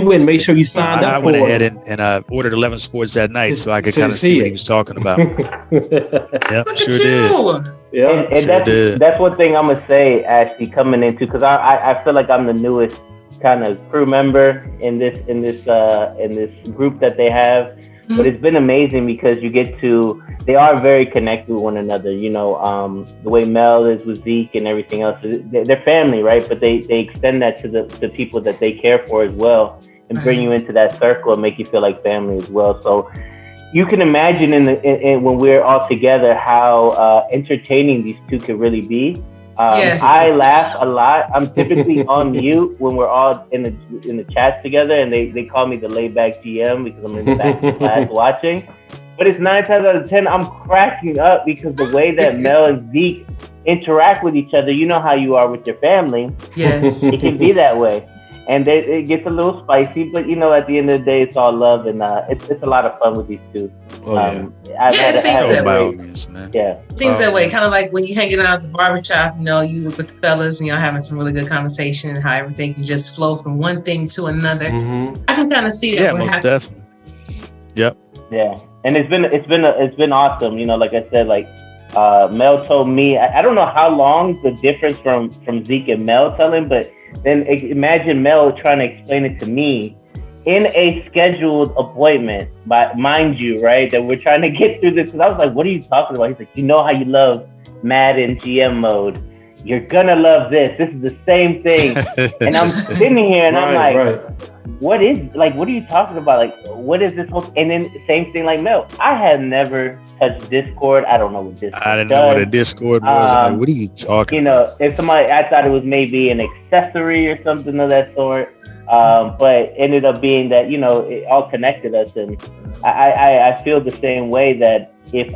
Speaker 3: went and made sure you signed up for it.
Speaker 4: I went ahead and ordered 11 Sports that night so I could kind of see what he was talking about. Yep, sure did.
Speaker 5: Yeah, and that's one thing I'm gonna say, Ashley, coming into, because I feel like I'm the newest kind of crew member in this group that they have. But it's been amazing because they are very connected with one another. The way Mel is with Zeke and everything else, they're family, right? But they extend that to the people that they care for as well and bring you into that circle and make you feel like family as well. So you can imagine when we're all together how entertaining these two could really be. Yes. I laugh a lot. I'm typically on mute when we're all in the chats together, and they call me the laid back GM because I'm in the back of class watching. But it's 9 times out of 10 I'm cracking up because the way that Mel and Zeke interact with each other. You know how you are with your family. Yes, it can be that way, and it gets a little spicy. But at the end of the day, it's all love, and it's a lot of fun with these two.
Speaker 1: It seems that way. Kind of like when you're hanging out at the barbershop, you with the fellas and y'all having some really good conversation and how everything can just flow from one thing to another. I can kind of see that.
Speaker 4: Yeah, most definitely. Yep.
Speaker 5: Yeah, and it's been awesome. Like I said, Mel told me, I don't know how long the difference from Zeke and Mel telling, but then imagine Mel trying to explain it to me in a scheduled appointment, mind you, right, that we're trying to get through this. Because I was like, what are you talking about? He's like, how you love Madden GM mode. you're gonna love this. This is the same thing. And I'm sitting here and I'm like, what are you talking about? Like, what is this whole, and then same thing like Mel. I have never touched Discord. I don't know what Discord
Speaker 4: I didn't know what a Discord was. I'm like, what are you talking about?
Speaker 5: If somebody, I thought it was maybe an accessory or something of that sort. But ended up being that, it all connected us. And I feel the same way that if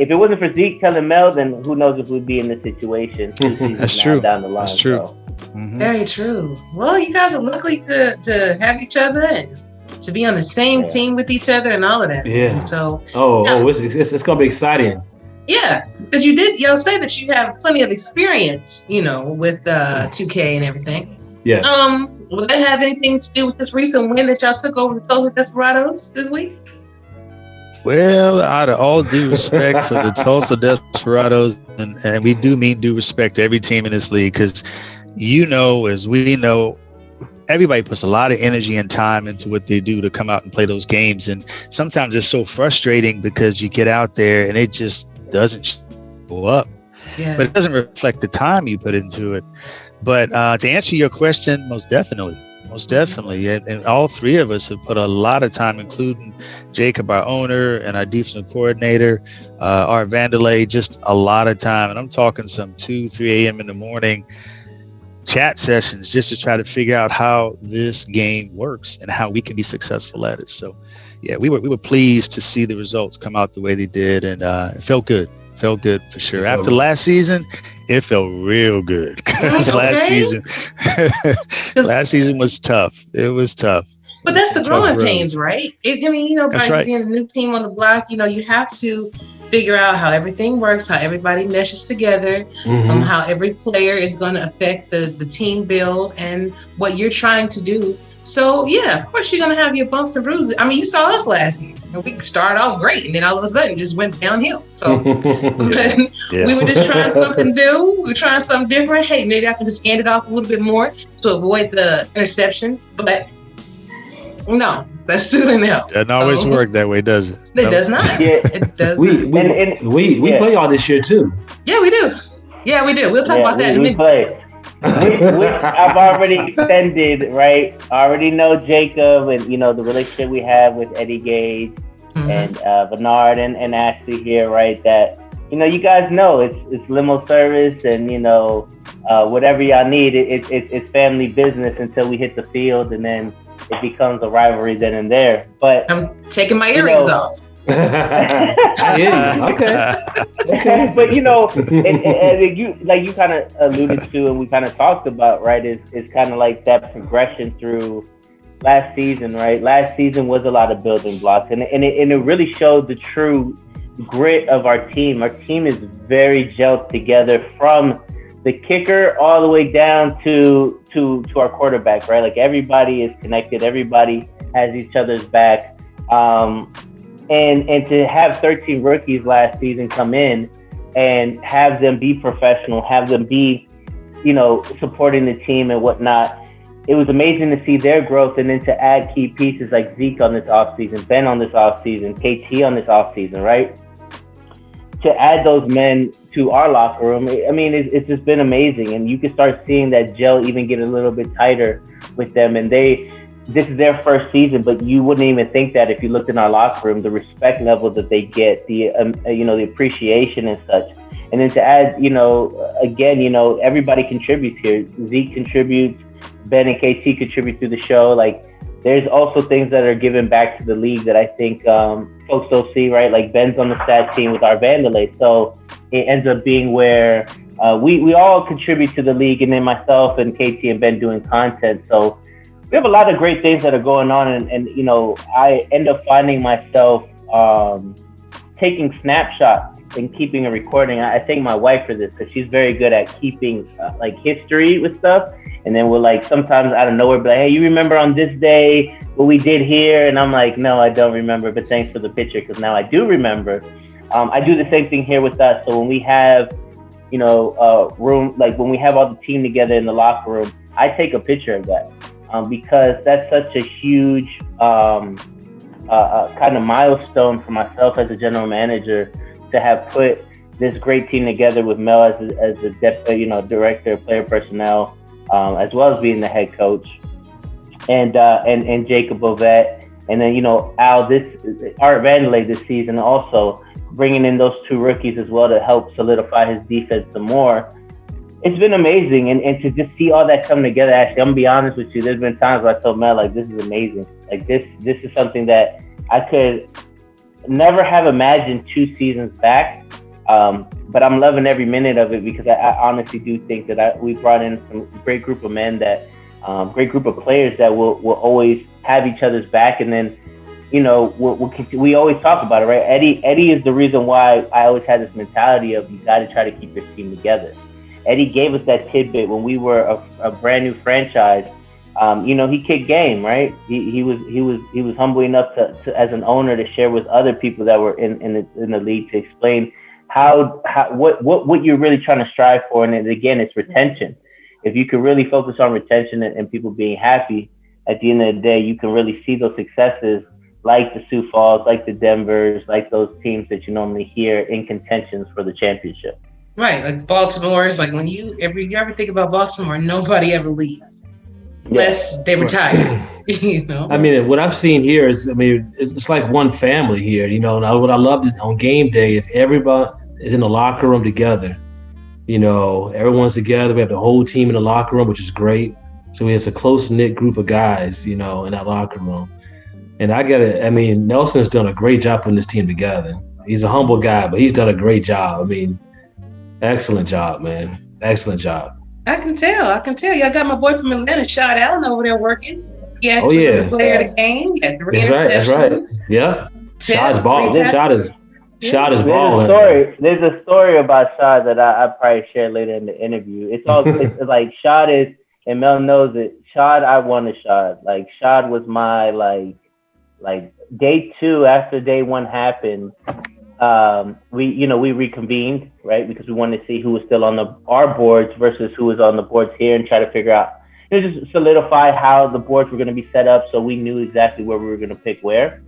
Speaker 5: it wasn't for Zeke telling Mel, then who knows if we'd be in this situation.
Speaker 4: That's true.
Speaker 5: Down the line,
Speaker 4: that's true.
Speaker 5: So.
Speaker 4: Mm-hmm.
Speaker 1: Very true. Well, you guys are lucky to have each other and to be on the same team with each other and all of that.
Speaker 3: Yeah.
Speaker 1: So.
Speaker 3: It's gonna be exciting.
Speaker 1: Yeah, because y'all say that you have plenty of experience, with 2K and everything.
Speaker 3: Yeah.
Speaker 1: Will that have anything to do with this recent win that y'all took over the Tulsa Desperados this week?
Speaker 4: Well, out of all due respect for the Tulsa Desperados, and we do mean due respect to every team in this league, because as we know, everybody puts a lot of energy and time into what they do to come out and play those games. And sometimes it's so frustrating because you get out there and it just doesn't go up.
Speaker 1: Yeah.
Speaker 4: But it doesn't reflect the time you put into it. But to answer your question, most definitely. And all three of us have put a lot of time, including Jacob, our owner, and our defensive coordinator, our Vandelay, just a lot of time. And I'm talking some 2, 3 a.m. in the morning chat sessions just to try to figure out how this game works and how we can be successful at it. So, yeah, we were pleased to see the results come out the way they did, and it felt good. Felt good for sure. After last season, it felt real good. Last season was tough. It was tough.
Speaker 1: But that's the growing pains, right? By being a new team on the block, you have to figure out how everything works, how everybody meshes together, how every player is going to affect the team build and what you're trying to do. So, yeah, of course, you're going to have your bumps and bruises. I mean, you saw us last year. We started off great, and then all of a sudden, it just went downhill. So, we were just trying something new. We were trying something different. Hey, maybe I can just hand it off a little bit more to avoid the interceptions. But, no, that still didn't help.
Speaker 4: Doesn't always work that way, does it?
Speaker 1: It does not.
Speaker 5: Yeah.
Speaker 1: It does
Speaker 3: we play y'all this year, too.
Speaker 1: Yeah, we do. Yeah, we do. We'll talk about that in a minute.
Speaker 5: Play. I've already extended, right? I already know Jacob and, the relationship we have with Eddie Gage and Bernard and Ashley here, right? That, you guys know it's limo service and, whatever y'all need, it's family business until we hit the field, and then it becomes a rivalry then and there. But
Speaker 1: I'm taking my earrings off.
Speaker 3: Yeah, okay.
Speaker 5: But and you kind of alluded to, and we kind of talked about, right? Is kind of like that progression through last season, right? Last season was a lot of building blocks, and it really showed the true grit of our team. Our team is very gelled together from the kicker all the way down to our quarterback, right? Like everybody is connected, everybody has each other's back. And to have 13 rookies last season come in and have them be professional, have them be, supporting the team and whatnot, it was amazing to see their growth. And then to add key pieces like Zeke on this offseason, Ben on this offseason, KT on this offseason, right? To add those men to our locker room, I mean, it's just been amazing. And you can start seeing that gel even get a little bit tighter with them. And this is their first season, but you wouldn't even think that if you looked in our locker room, the respect level that they get, the the appreciation and such. And then to add, again, everybody contributes here. Zeke contributes, Ben and KT contribute to the show. Like, there's also things that are given back to the league that I think folks don't see, right? Like Ben's on the stat team with our Vandelay, so it ends up being where we all contribute to the league, and then myself and KT and Ben doing content. So we have a lot of great things that are going on, and I end up finding myself taking snapshots and keeping a recording. I thank my wife for this because she's very good at keeping history with stuff. And then we'll sometimes out of nowhere be like, hey, you remember on this day what we did here? And I'm like, no, I don't remember, but thanks for the picture because now I do remember. I do the same thing here with us. So when we have, room, when we have all the team together in the locker room, I take a picture of that. Because that's such a huge kind of milestone for myself as a general manager to have put this great team together with Mel as the director of player personnel, as well as being the head coach, and Jacob Bovett, and then Al, Art Vandelay this season also bringing in those two rookies as well to help solidify his defense some more. It's been amazing, and to just see all that come together. Actually, I'm gonna be honest with you. There's been times where I told Mel, like, this is amazing. Like this is something that I could never have imagined 2 seasons back. But I'm loving every minute of it because I honestly do think that we brought in some great group of men great group of players that will always have each other's back, and then we always talk about it, right? Eddie is the reason why I always had this mentality of you got to try to keep your team together. Eddie gave us that tidbit when we were a brand new franchise. He kicked game, right? He was humble enough to as an owner to share with other people that were in the league to explain what you're really trying to strive for. And again, it's retention. If you can really focus on retention and people being happy, at the end of the day, you can really see those successes like the Sioux Falls, like the Denvers, like those teams that you normally hear in contentions for the championship.
Speaker 1: Right, like Baltimore is like when you ever think about Baltimore, nobody ever leaves unless they retire.
Speaker 3: I mean, what I've seen here is, it's like one family here. And what I loved on game day is everybody is in the locker room together. Everyone's together. We have the whole team in the locker room, which is great. So it's a close knit group of guys, in that locker room. And Nelson's done a great job putting this team together. He's a humble guy, but he's done a great job. Excellent job, man. Excellent job.
Speaker 1: I can tell. I got my boy from Atlanta, Shad Allen, over there working. He actually was a player of the game. He had 3 interceptions.
Speaker 3: That's right. Yeah. Shad's balling. Shad is balling.
Speaker 5: There's a story about Shad that I probably share later in the interview. It's like Shad is, and Mel knows it. Shad, I wanted Shad. Like Shad was my like day 2 after day 1 happened. We reconvened, right? Because we wanted to see who was still on our boards versus who was on the boards here, and try to figure out, just solidify how the boards were going to be set up, so we knew exactly where we were going to pick where.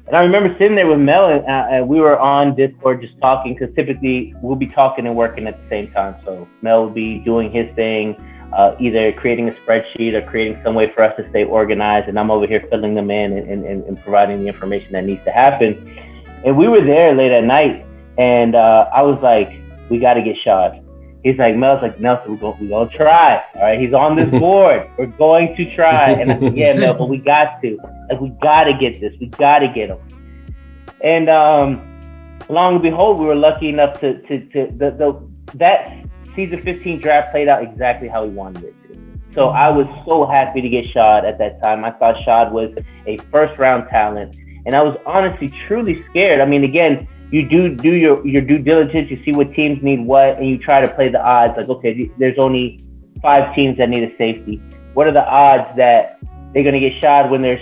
Speaker 5: And I remember sitting there with Mel, and we were on Discord just talking, because typically we'll be talking and working at the same time. So Mel will be doing his thing, either creating a spreadsheet or creating some way for us to stay organized, and I'm over here filling them in and providing the information that needs to happen. And we were there late at night, and I was like, we got to get Shad. He's like, Mel's like, Nelson, we're going to try. All right, he's on this board. We're going to try. And I said, yeah, Mel, but we got to. Like, we got to get this. We got to get him. And long and behold, we were lucky enough to that season 15 draft played out exactly how we wanted it to. So I was so happy to get Shad at that time. I thought Shad was a first-round talent. And I was honestly, truly scared. Again, you do your due diligence. You see what teams need what, and you try to play the odds. Like, okay, there's only 5 teams that need a safety. What are the odds that they're going to get Shad when there's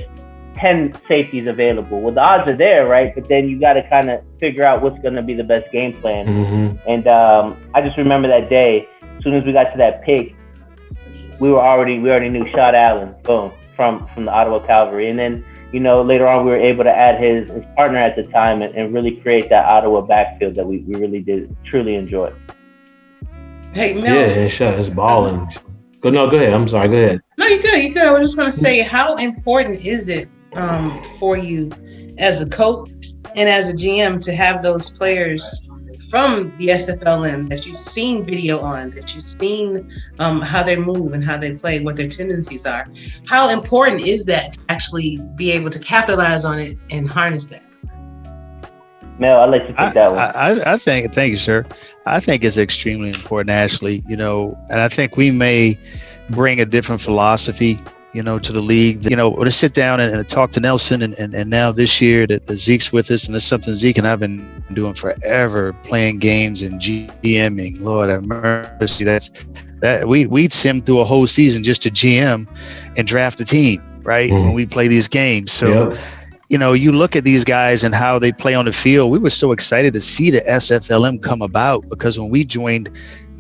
Speaker 5: 10 safeties available? Well, the odds are there, right? But then you got to kind of figure out what's going to be the best game plan. Mm-hmm. And I just remember that day. As soon as we got to that pick, we already knew Shad Allen, boom, from the Ottawa Cavalry. And then, later on, we were able to add his partner at the time and really create that Ottawa backfield that we really did truly enjoy.
Speaker 1: Hey, Mel.
Speaker 3: Yeah, Shad is balling. Go ahead. I'm sorry. Go ahead.
Speaker 1: No, you're good. I was just going to say, how important is it for you as a coach and as a GM to have those players from the SFLM that you've seen video on, that you've seen how they move and how they play, what their tendencies are? How important is that to actually be able to capitalize on it and harness that?
Speaker 5: Mel, I'll let you take that one.
Speaker 4: I think, thank you, sir. I think it's extremely important, Ashley, and I think we may bring a different philosophy, to the league, to sit down and talk to Nelson and now this year that Zeke's with us, and it's something Zeke and I've been doing forever, playing games and GMing. Lord have mercy. We'd sim through a whole season just to GM and draft the team, right? Mm-hmm. When we play these games. So, you look at these guys and how they play on the field. We were so excited to see the SFLM come about, because when we joined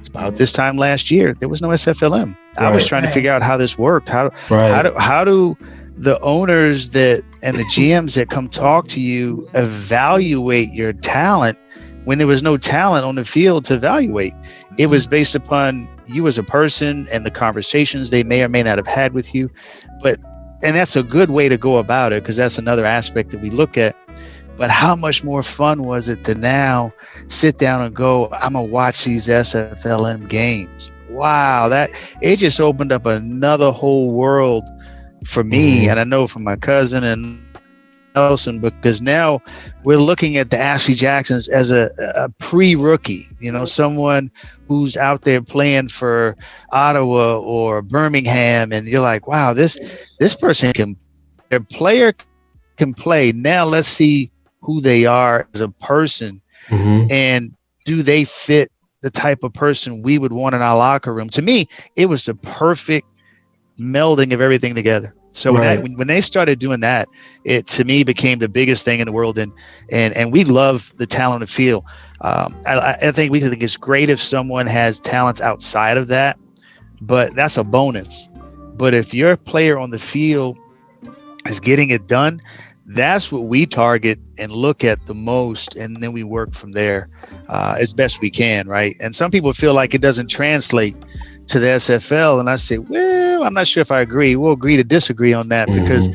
Speaker 4: about this time last year, there was no SFLM. Right. I was trying to figure out how this worked. How do the owners and the GMs that come talk to you evaluate your talent when there was no talent on the field to evaluate. It was based upon you as a person and the conversations they may or may not have had with you. And that's a good way to go about it, because that's another aspect that we look at. But how much more fun was it to now sit down and go, I'm going to watch these SFLM games. Wow, it just opened up another whole world for me. And I know for my cousin and Nelson, because now we're looking at the Ashley Jacksons as a pre-rookie, someone who's out there playing for Ottawa or Birmingham, and you're like, wow, this person their player can play. Now let's see who they are as a person, and do they fit the type of person we would want in our locker room. To me, it was the perfect melding of everything together. So when they started doing that, it to me became the biggest thing in the world, and we love the talent of field. I think we think it's great if someone has talents outside of that, but that's a bonus. But if your player on the field is getting it done, that's what we target and look at the most, and then we work from there as best we can, right? And some people feel like it doesn't translate to the SFL, and I say, well, I'm not sure if I agree. We'll agree to disagree on that, because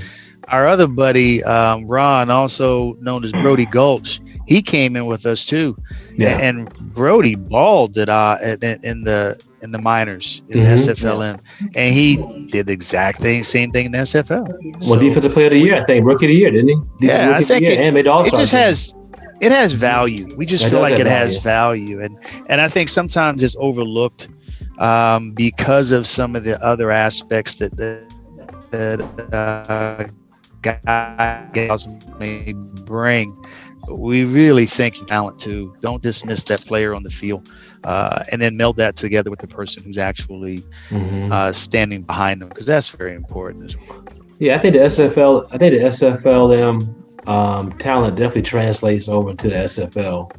Speaker 4: our other buddy, Ron, also known as Brody Gulch, he came in with us too, and Brody balled in the minors in the SFLM, and he did the exact same thing in the SFL.
Speaker 3: Well, defensive player of the year, I think, rookie of the year, didn't he?
Speaker 4: Yeah, I think it just has value. We just feel like it has value, and I think sometimes it's overlooked because of some of the other aspects that guys may bring. We really think talent too. Don't dismiss that player on the field, and then meld that together with the person who's actually standing behind them, because that's very important as well.
Speaker 3: Yeah, I think the SFLM talent definitely translates over to the SFL.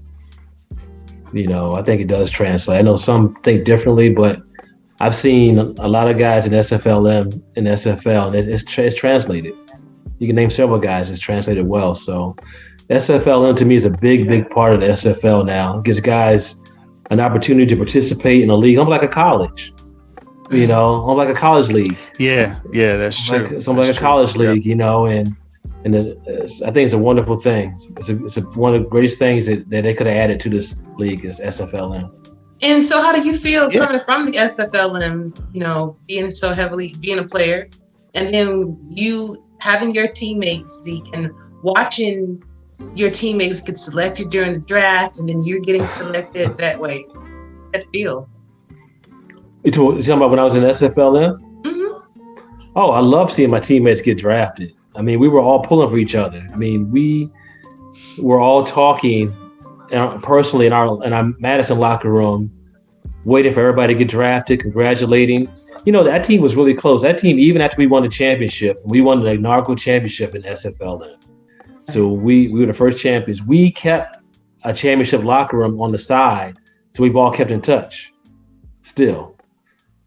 Speaker 3: I think it does translate. I know some think differently, but I've seen a lot of guys in SFLM and SFL, and it's translated. You can name several guys it's translated well. So SFLM to me is a big part of the SFL now. It gives guys an opportunity to participate in a league. Almost like a college, almost like a college league.
Speaker 4: Yeah, that's true.
Speaker 3: Like a college league, and I think it's a wonderful thing. It's one of the greatest things that they could have added to this league is SFLM.
Speaker 1: And so how do you feel coming from the SFLM, being a player, and then you having your teammates, Zeke, and watching your teammates get selected during the draft, and then you're getting selected that way? How does that feel?
Speaker 3: You talking about when I was in SFLM? Oh, I love seeing my teammates get drafted. I mean, we were all pulling for each other. I mean, we were all talking personally in our Madison locker room, waiting for everybody to get drafted, congratulating. That team was really close. That team, even after we won the championship, we won the inaugural championship in SFLM. So we were the first champions. We kept a championship locker room on the side, so we've all kept in touch still.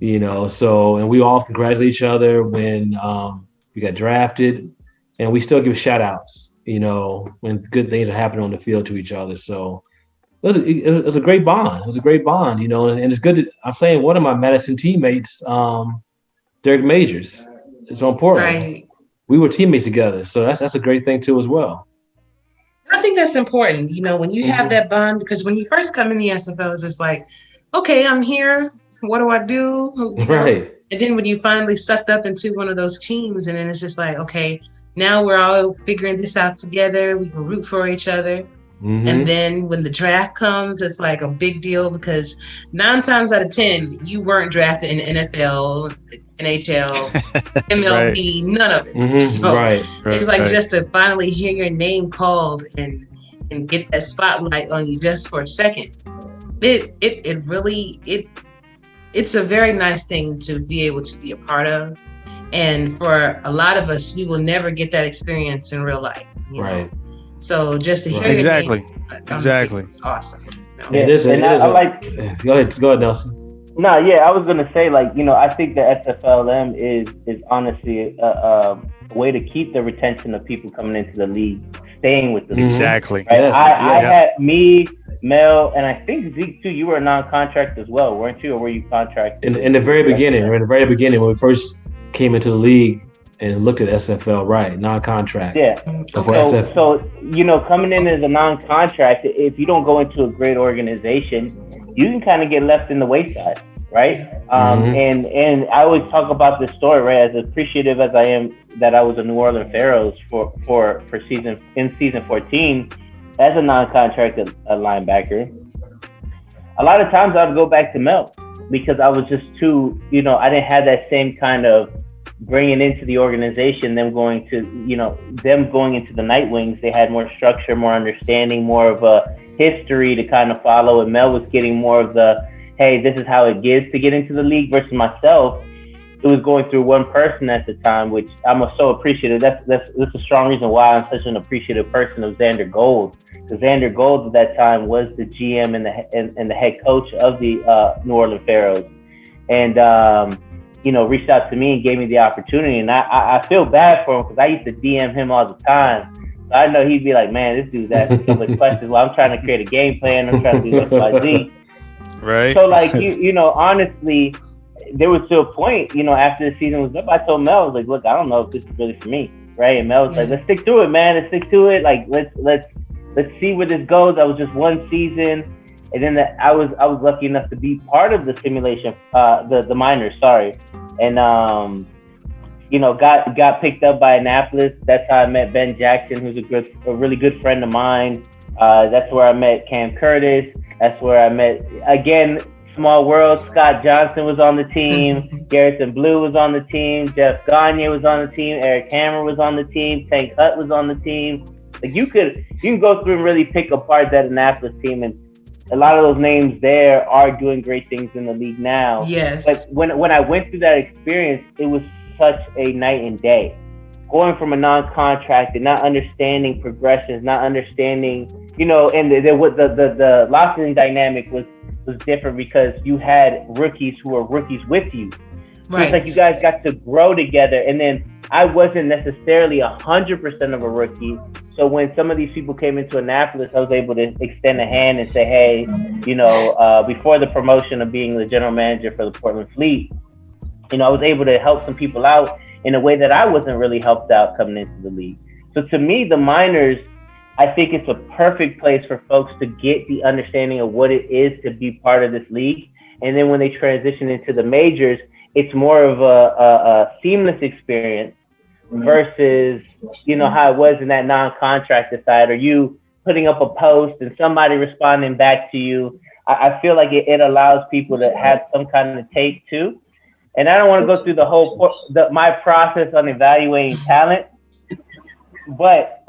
Speaker 3: And we all congratulate each other when we got drafted, and we still give shout outs, when good things are happening on the field to each other. So it was a great bond. It was a great bond, and it's good I'm playing one of my Madison teammates, Derek Majors. It's so important. Right. We were teammates together. So that's a great thing too as well.
Speaker 1: I think that's important, when you have that bond, because when you first come in the SFL, it's just like, okay, I'm here. What do I do?
Speaker 3: Right.
Speaker 1: And then when you finally sucked up into one of those teams, and then it's just like, okay, now we're all figuring this out together. We can root for each other. And then when the draft comes, it's like a big deal, because 9 times out of 10, you weren't drafted in the NFL, NHL, MLB, none of it. So it's like just to finally hear your name called and get that spotlight on you just for a second. It's a very nice thing to be able to be a part of. And for a lot of us, we will never get that experience in real life.
Speaker 3: Right.
Speaker 1: So just to hear
Speaker 4: exactly,
Speaker 1: it's awesome.
Speaker 5: Yeah,
Speaker 3: Go ahead, Nelson.
Speaker 5: No, yeah, I was gonna say, I think the SFLM is honestly a way to keep the retention of people coming into the league, staying with the league.
Speaker 4: Exactly.
Speaker 5: Right? I had me Mel, and I think Zeke too. You were a non-contract as well, weren't you, or were you contracted?
Speaker 3: In the very beginning, when we first came into the league and looked at SFL, right? Non-contract.
Speaker 5: Yeah. So coming in as a non-contract, if you don't go into a great organization, you can kind of get left in the wayside, right? And I always talk about this story, right? As appreciative as I am that I was a New Orleans Pharaohs for season 14 as a non-contracted linebacker. A lot of times I'd go back to Mel because I was just too, I didn't have that same kind of bringing into the organization, them going into the Night Wings. They had more structure, more understanding, more of a history to kind of follow. And Mel was getting more of the, hey, this is how it gets to get into the league versus myself. It was going through one person at the time, which I'm so appreciative. That's a strong reason why I'm such an appreciative person of Xander Gold. Because Xander Gold at that time was the GM and the head coach of the New Orleans Pharaohs. And, reached out to me and gave me the opportunity. And I feel bad for him because I used to DM him all the time. So I know he'd be like, man, this dude's asking so much questions. Well, I'm trying to create a game plan. I'm trying to do X, Y, Z.
Speaker 4: Right.
Speaker 5: So, like, honestly, there was to a point, after the season was up, I told Mel, I was like, look, I don't know if this is really for me, right? And Mel was like, let's stick to it, man. Let's stick to it. Like, let's see where this goes. That was just one season. And then I was lucky enough to be part of the simulation, the minors, sorry. And, got picked up by Annapolis. That's how I met Ben Jackson, who's a really good friend of mine. That's where I met Cam Curtis. That's where I met, again, small world. Scott Johnson was on the team. Garrison Blue was on the team. Jeff Gagne was on the team. Eric Hammer was on the team. Tank Hutt was on the team. Like you can go through and really pick apart that Annapolis team, and a lot of those names there are doing great things in the league now.
Speaker 1: Yes.
Speaker 5: But when I went through that experience, it was such a night and day. Going from a non-contract and not understanding progressions, not understanding, and the locker room dynamic was different because you had rookies who were rookies with you. So it's like you guys got to grow together. And then I wasn't necessarily 100% of a rookie. So when some of these people came into Annapolis, I was able to extend a hand and say, hey, before the promotion of being the general manager for the Portland Fleet, I was able to help some people out in a way that I wasn't really helped out coming into the league. So to me, the minors, I think it's a perfect place for folks to get the understanding of what it is to be part of this league. And then when they transition into the majors, it's more of a seamless experience versus, how it was in that non-contracted side, or you putting up a post and somebody responding back to you. I feel like it allows people to have some kind of take too. And I don't want to go through the whole my process on evaluating talent, but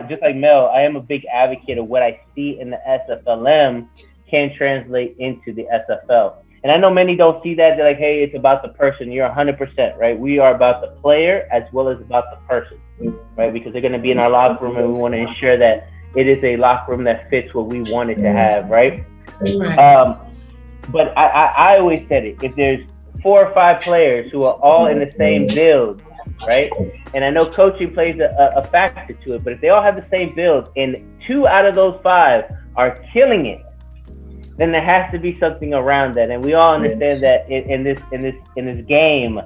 Speaker 5: just like Mel, I am a big advocate of what I see in the SFLM can translate into the SFL. And I know many don't see that. They're like, hey, it's about the person. You're 100%, right? We are about the player as well as about the person, right? Because they're going to be in our locker room and we want to ensure that it is a locker room that fits what we want it to have, right? But I always said it. If there's 4 or 5 players who are all in the same build, right? And I know coaching plays a factor to it, but if they all have the same build and 2 out of those 5 are killing it, then there has to be something around that. And we all understand that in this game,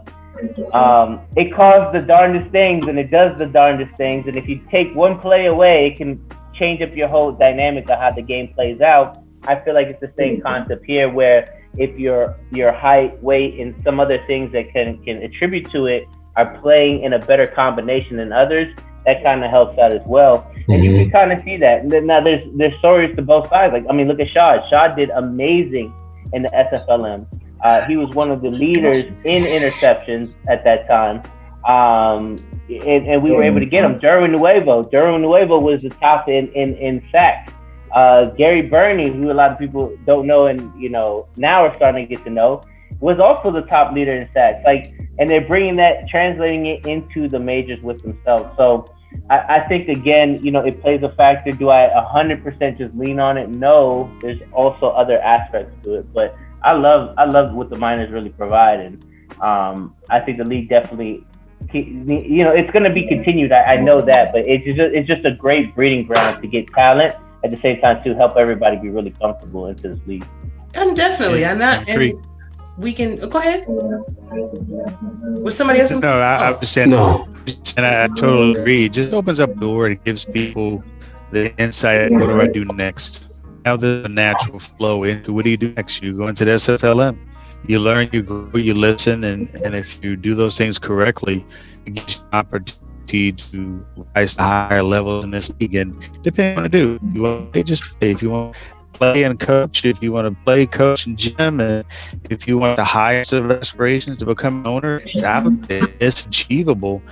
Speaker 5: it calls the darndest things and it does the darndest things. And if you take one play away, it can change up your whole dynamic of how the game plays out. I feel like it's the same concept here, where if your height, weight, and some other things that can attribute to it are playing in a better combination than others, that kind of helps out as well. And you can kind of see that. And then now there's stories to both sides. Like, I mean, look at Shad. Shad did amazing in the SFLM. He was one of the leaders in interceptions at that time. And we were able to get him. Derwin Nuevo was the top in sacks. Gary Burney, who a lot of people don't know and now are starting to get to know, was also the top leader in sacks. And they're bringing that, translating it into the majors with themselves. So I think, again, it plays a factor. Do I 100% just lean on it? No, there's also other aspects to it. But I love what the minors really provide. And I think the league definitely, it's going to be continued. I know that, but it's just a great breeding ground to get talent at the same time to help everybody be really comfortable into this league.
Speaker 1: Definitely. I'm not. And we can go ahead. Was somebody else?
Speaker 4: No, I was saying.
Speaker 3: No.
Speaker 4: And I totally agree. It just opens up the door and gives people the insight. What do I do next? Now there's a natural flow into what do you do next? You go into the SFLM. You learn, you grow, you listen, and if you do those things correctly, it gives you an opportunity to rise to higher levels in this league. And depending on what you do, you want to just play. If you want to play and coach, if you want to play, coach, and gym, and if you want the highest of aspirations to become an owner, it's out there. It's achievable.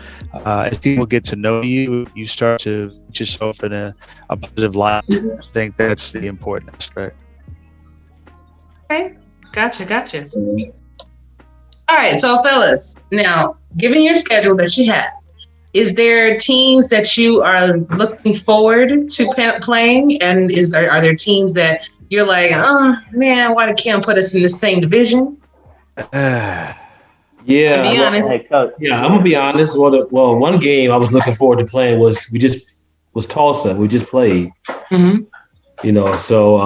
Speaker 4: As people get to know you, you start to put yourself in a positive light. I think that's the important aspect.
Speaker 1: Okay. Gotcha. All right, so fellas, now, given your schedule that you have, is there teams that you are looking forward to playing? And are there teams that you're like, oh man, why did Kim put us in the same division?
Speaker 3: Yeah,
Speaker 1: be honest.
Speaker 3: Yeah, I'm gonna be honest. Well, one game I was looking forward to playing was Tulsa. We just played.
Speaker 1: Mm-hmm.
Speaker 3: You know, so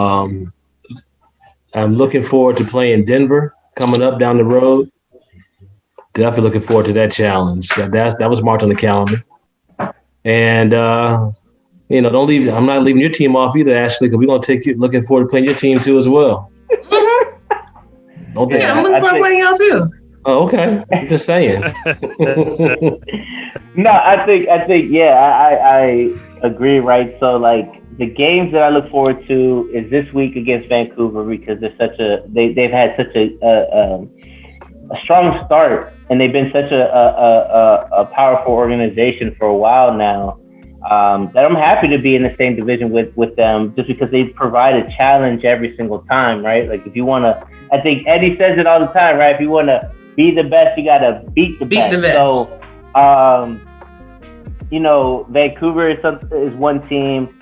Speaker 3: I'm looking forward to playing Denver coming up down the road. Definitely looking forward to that challenge. That was marked on the calendar. And you know, I'm not leaving your team off either, Ashley, because we're gonna take you. Looking forward to playing your team too as well.
Speaker 1: Mm-hmm. Yeah, I'm looking forward to playing y'all too.
Speaker 3: Oh, okay. I'm just saying.
Speaker 5: No, I think, yeah, I agree, right? So, like, the games that I look forward to is this week against Vancouver because they've had such a strong start, and they've been such a powerful organization for a while now. That I'm happy to be in the same division with them just because they provide a challenge every single time, right? Like, if you want to, I think Eddie says it all the time, right? If you want to be the best, you got to beat the best. So, you know, Vancouver is one team,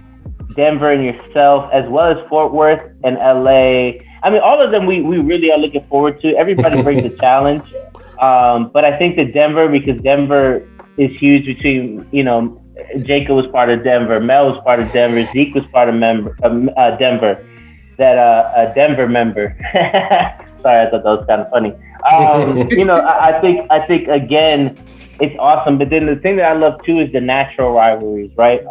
Speaker 5: Denver and yourself, as well as Fort Worth and LA. I mean, all of them we really are looking forward to. Everybody brings a challenge. But I think that Denver, because Denver is huge between, you know, Jacob was part of Denver, Mel was part of Denver, Zeke was part of Denver, that Denver member. Sorry, I thought that was kind of funny. You know, I think again, it's awesome. But then the thing that I love too is the natural rivalries, right?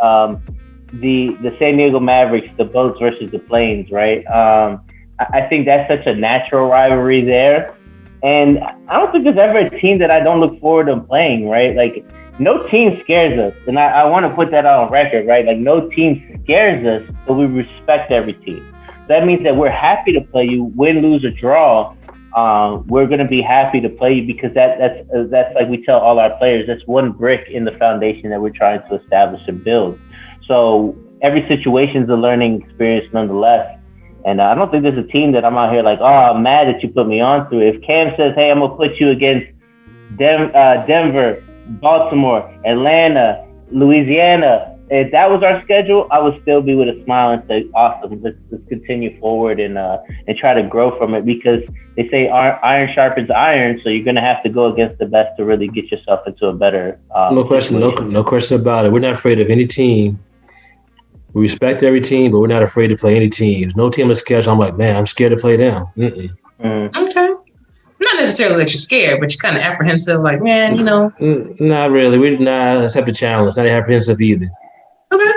Speaker 5: The San Diego Mavericks, the Boats versus the Planes, right? I think that's such a natural rivalry there. And I don't think there's ever a team that I don't look forward to playing, right? Like, no team scares us. And I want to put that on record, right? Like, no team scares us, but we respect every team. That means that we're happy to play you, win, lose, or draw. We're going to be happy to play you because that's like we tell all our players, that's one brick in the foundation that we're trying to establish and build. So every situation is a learning experience nonetheless. And I don't think there's a team that I'm out here like, oh, I'm mad that you put me on to. If Cam says, hey, I'm going to put you against Denver, Baltimore, Atlanta, Louisiana, if that was our schedule, I would still be with a smile and say, awesome, let's continue forward and try to grow from it, because they say iron sharpens iron, so you're going to have to go against the best to really get yourself into a better
Speaker 3: no question about it. We're not afraid of any team. We respect every team, but we're not afraid to play any teams. No team is scared. So I'm like, man, I'm scared to play them.
Speaker 1: Okay. Not necessarily that you're scared, but you're kind of apprehensive, like, man, you know.
Speaker 3: Not really. We did not accept the challenge. Not apprehensive either.
Speaker 1: Okay.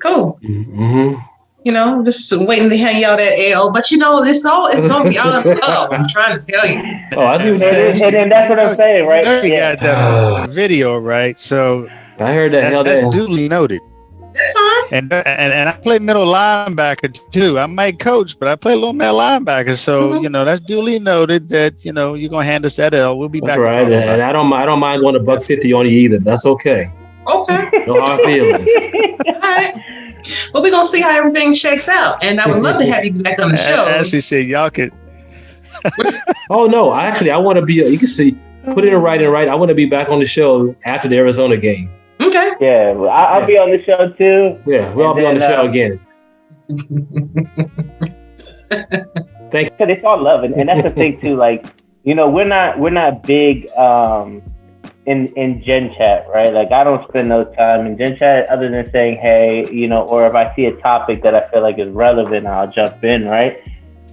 Speaker 1: Cool.
Speaker 3: Mm-hmm.
Speaker 1: You know, just waiting to hang out at AO. But, you know, it's going to be all in love. I'm trying to tell you.
Speaker 3: Oh, I see what you're saying.
Speaker 5: And then that's what I'm saying, right?
Speaker 4: You got that video, right? So
Speaker 3: I heard that.
Speaker 4: That's duly noted.
Speaker 1: That's fine.
Speaker 4: And I play middle linebacker too. I might coach, but I play a little middle linebacker. So you know, that's duly noted that, you know, you're gonna hand us that L. We'll be back.
Speaker 3: Right, and I don't mind going $150 on you either. That's okay.
Speaker 1: Okay.
Speaker 3: No hard feelings.
Speaker 1: All right. Well, we're gonna see how everything shakes out, and I would love to have you back on the show.
Speaker 4: As she said, y'all could.
Speaker 3: Oh no! I want to be. You can see. Put it in writing, right? I want to be back on the show after the Arizona game.
Speaker 1: Okay.
Speaker 5: Yeah, well, I'll be on the show too.
Speaker 3: Yeah, we'll all be on the show again. Thank you.
Speaker 5: It's all love, and that's the thing too. Like, you know, we're not big in Gen Chat, right? Like I don't spend no time in Gen Chat other than saying, hey, you know, or if I see a topic that I feel like is relevant, I'll jump in, right?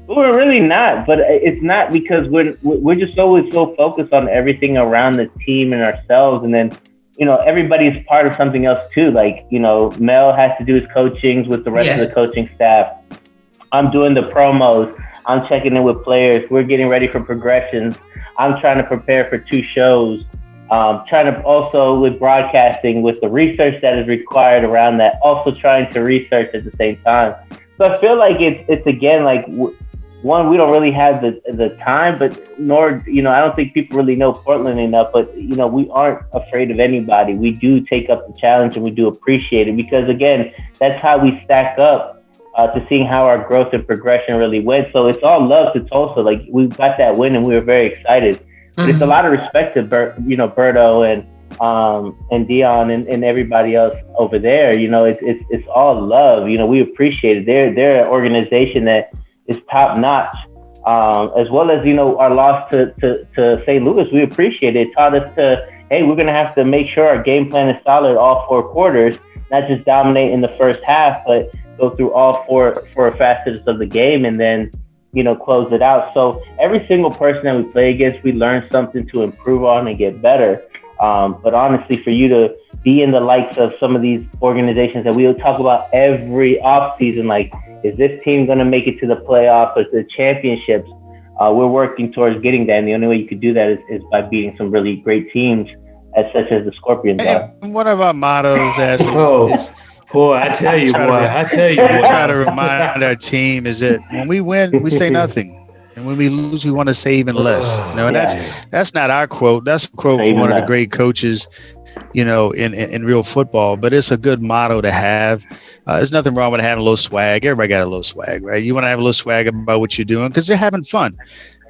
Speaker 5: But we're really not. But it's not because we're just always so focused on everything around the team and ourselves, and then, you know, everybody's part of something else too. Like, you know, Mel has to do his coachings with the rest of the coaching staff. I'm doing the promos. I'm checking in with players. We're getting ready for progressions. I'm trying to prepare for 2 shows. Trying to also with broadcasting, with the research that is required around that, also trying to research at the same time. So I feel like it's again, like one, we don't really have the time, but nor, you know, I don't think people really know Portland enough, but, you know, we aren't afraid of anybody. We do take up the challenge and we do appreciate it because, again, that's how we stack up to seeing how our growth and progression really went. So it's all love to Tulsa. Like, we got that win and we were very excited. But it's a lot of respect to Berto and Dion and everybody else over there. You know, it's all love. You know, we appreciate it. They're an organization that is top notch, as well as, you know, our loss to St. Louis. We appreciate it. It taught us hey, we're gonna have to make sure our game plan is solid all 4 quarters, not just dominate in the first half, but go through all four facets of the game and then, you know, close it out. So every single person that we play against, we learn something to improve on and get better. But honestly, for you to be in the likes of some of these organizations that we'll talk about every off season, like, is this team going to make it to the playoffs or to the championships? We're working towards getting that. And the only way you could do that is by beating some really great teams such as the Scorpions are.
Speaker 4: And one of our mottos, Ashley, is,
Speaker 3: boy, I tell you,
Speaker 4: try to remind our team is that when we win, we say nothing, and when we lose, we want to say even less. You know, and that's not our quote. That's a quote from one of the great coaches, you know, in real football. But it's a good motto to have. There's nothing wrong with having a little swag. Everybody got a little swag, right? You want to have a little swag about what you're doing because they're having fun.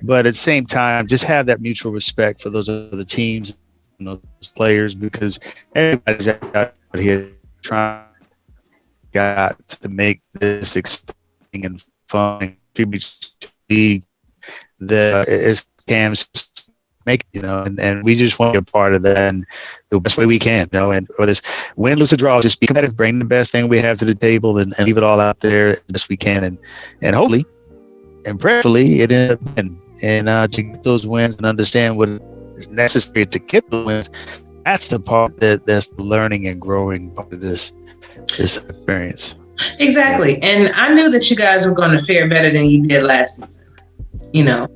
Speaker 4: But at the same time, just have that mutual respect for those other teams and those players, because everybody's out here trying to make this exciting and fun league that is Cam's make, you know, and we just want to be a part of that and the best way we can, you know, and whether it's win, lose, or draw, just be competitive, bring the best thing we have to the table and leave it all out there as best we can, and hopefully and prayerfully it ends up and to get those wins and understand what is necessary to get the wins. That's the part that's the learning and growing part of this experience.
Speaker 1: Exactly. And I knew that you guys were going to fare better than you did last season, you know,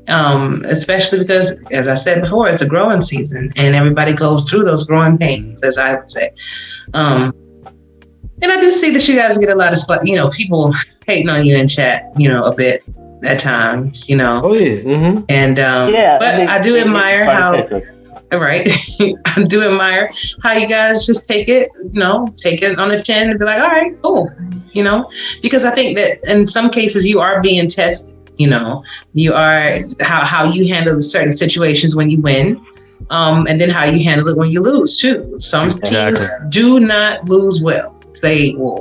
Speaker 1: especially because, as I said before, it's a growing season and everybody goes through those growing pains, as I would say. And I do see that you guys get a lot of, you know, people hating on you in chat, you know, a bit at times, you know.
Speaker 3: Oh, yeah. Mm-hmm.
Speaker 1: And, but I do admire how... Right. I do admire how you guys just take it on the chin and be like, all right, cool. You know, because I think that in some cases you are being tested, you know, you are how you handle certain situations when you win. And then how you handle it when you lose too. Some teams do not lose well. Say, well,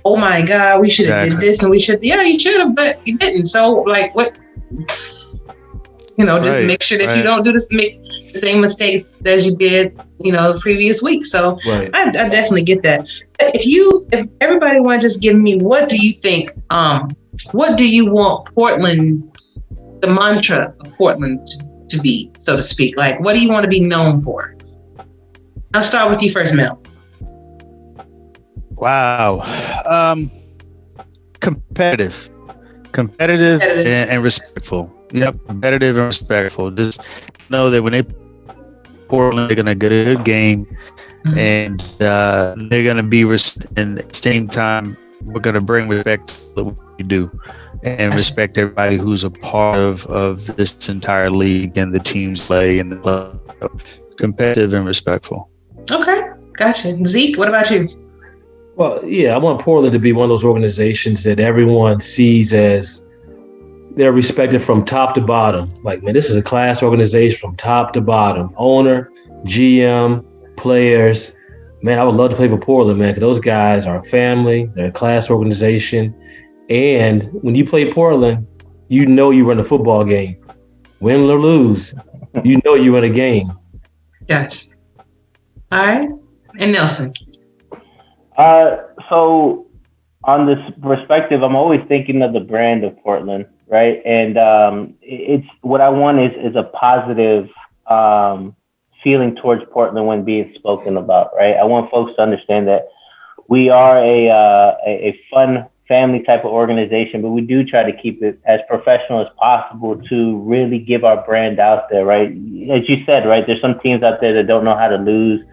Speaker 1: oh my God, we should have did this and you should have, but you didn't. So like what? You know, just make sure that you don't make the same mistakes as you did, you know, the previous week. So I definitely get that. If everybody want to just give me, what do you think? What do you want Portland, the mantra of Portland to be, so to speak? Like, what do you want to be known for? I'll start with you first, Mel.
Speaker 4: Wow. Competitive and respectful. Yep, competitive and respectful. Just know that when they Portland, they're gonna get a good game, and they're gonna be. And at the same time, we're gonna bring respect to what we do, and respect everybody who's a part of this entire league and the teams play and the club. Competitive and respectful.
Speaker 1: Okay, gotcha. Zeke, what about you?
Speaker 3: Well, yeah, I want Portland to be one of those organizations that everyone sees as they're respected from top to bottom. Like, man, this is a class organization from top to bottom. Owner, GM, players. Man, I would love to play for Portland, man, because those guys are a family. They're a class organization. And when you play Portland, you know you run a football game. Win or lose, you know you run a game.
Speaker 1: Gotcha. All right. And Nelson.
Speaker 5: So on this perspective, I'm always thinking of the brand of Portland, right? And it's what I want is a positive feeling towards Portland when being spoken about, right? I want folks to understand that we are a fun family type of organization, but we do try to keep it as professional as possible to really give our brand out there, right? As you said, right, there's some teams out there that don't know how to lose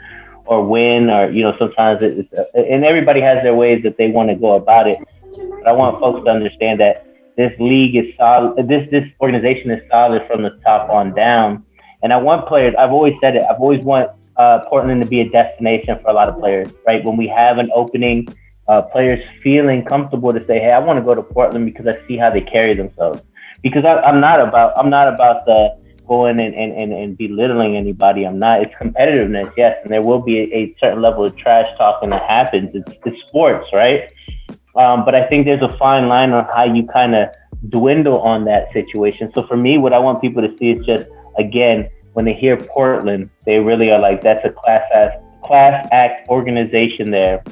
Speaker 5: or win, or, you know, sometimes and everybody has their ways that they want to go about it. But I want folks to understand that this league is solid, this organization is solid from the top on down. And I want players, I've always said it, I've always want Portland to be a destination for a lot of players, right? When we have an opening, players feeling comfortable to say, hey, I want to go to Portland because I see how they carry themselves. Because I'm not about the going and belittling anybody. I'm not. It's competitiveness, yes, and there will be a certain level of trash talking that happens. It's sports, right? But I think there's a fine line on how you kind of dwindle on that situation. So for me, what I want people to see is just, again, when they hear Portland, they really are like, that's a class act organization there.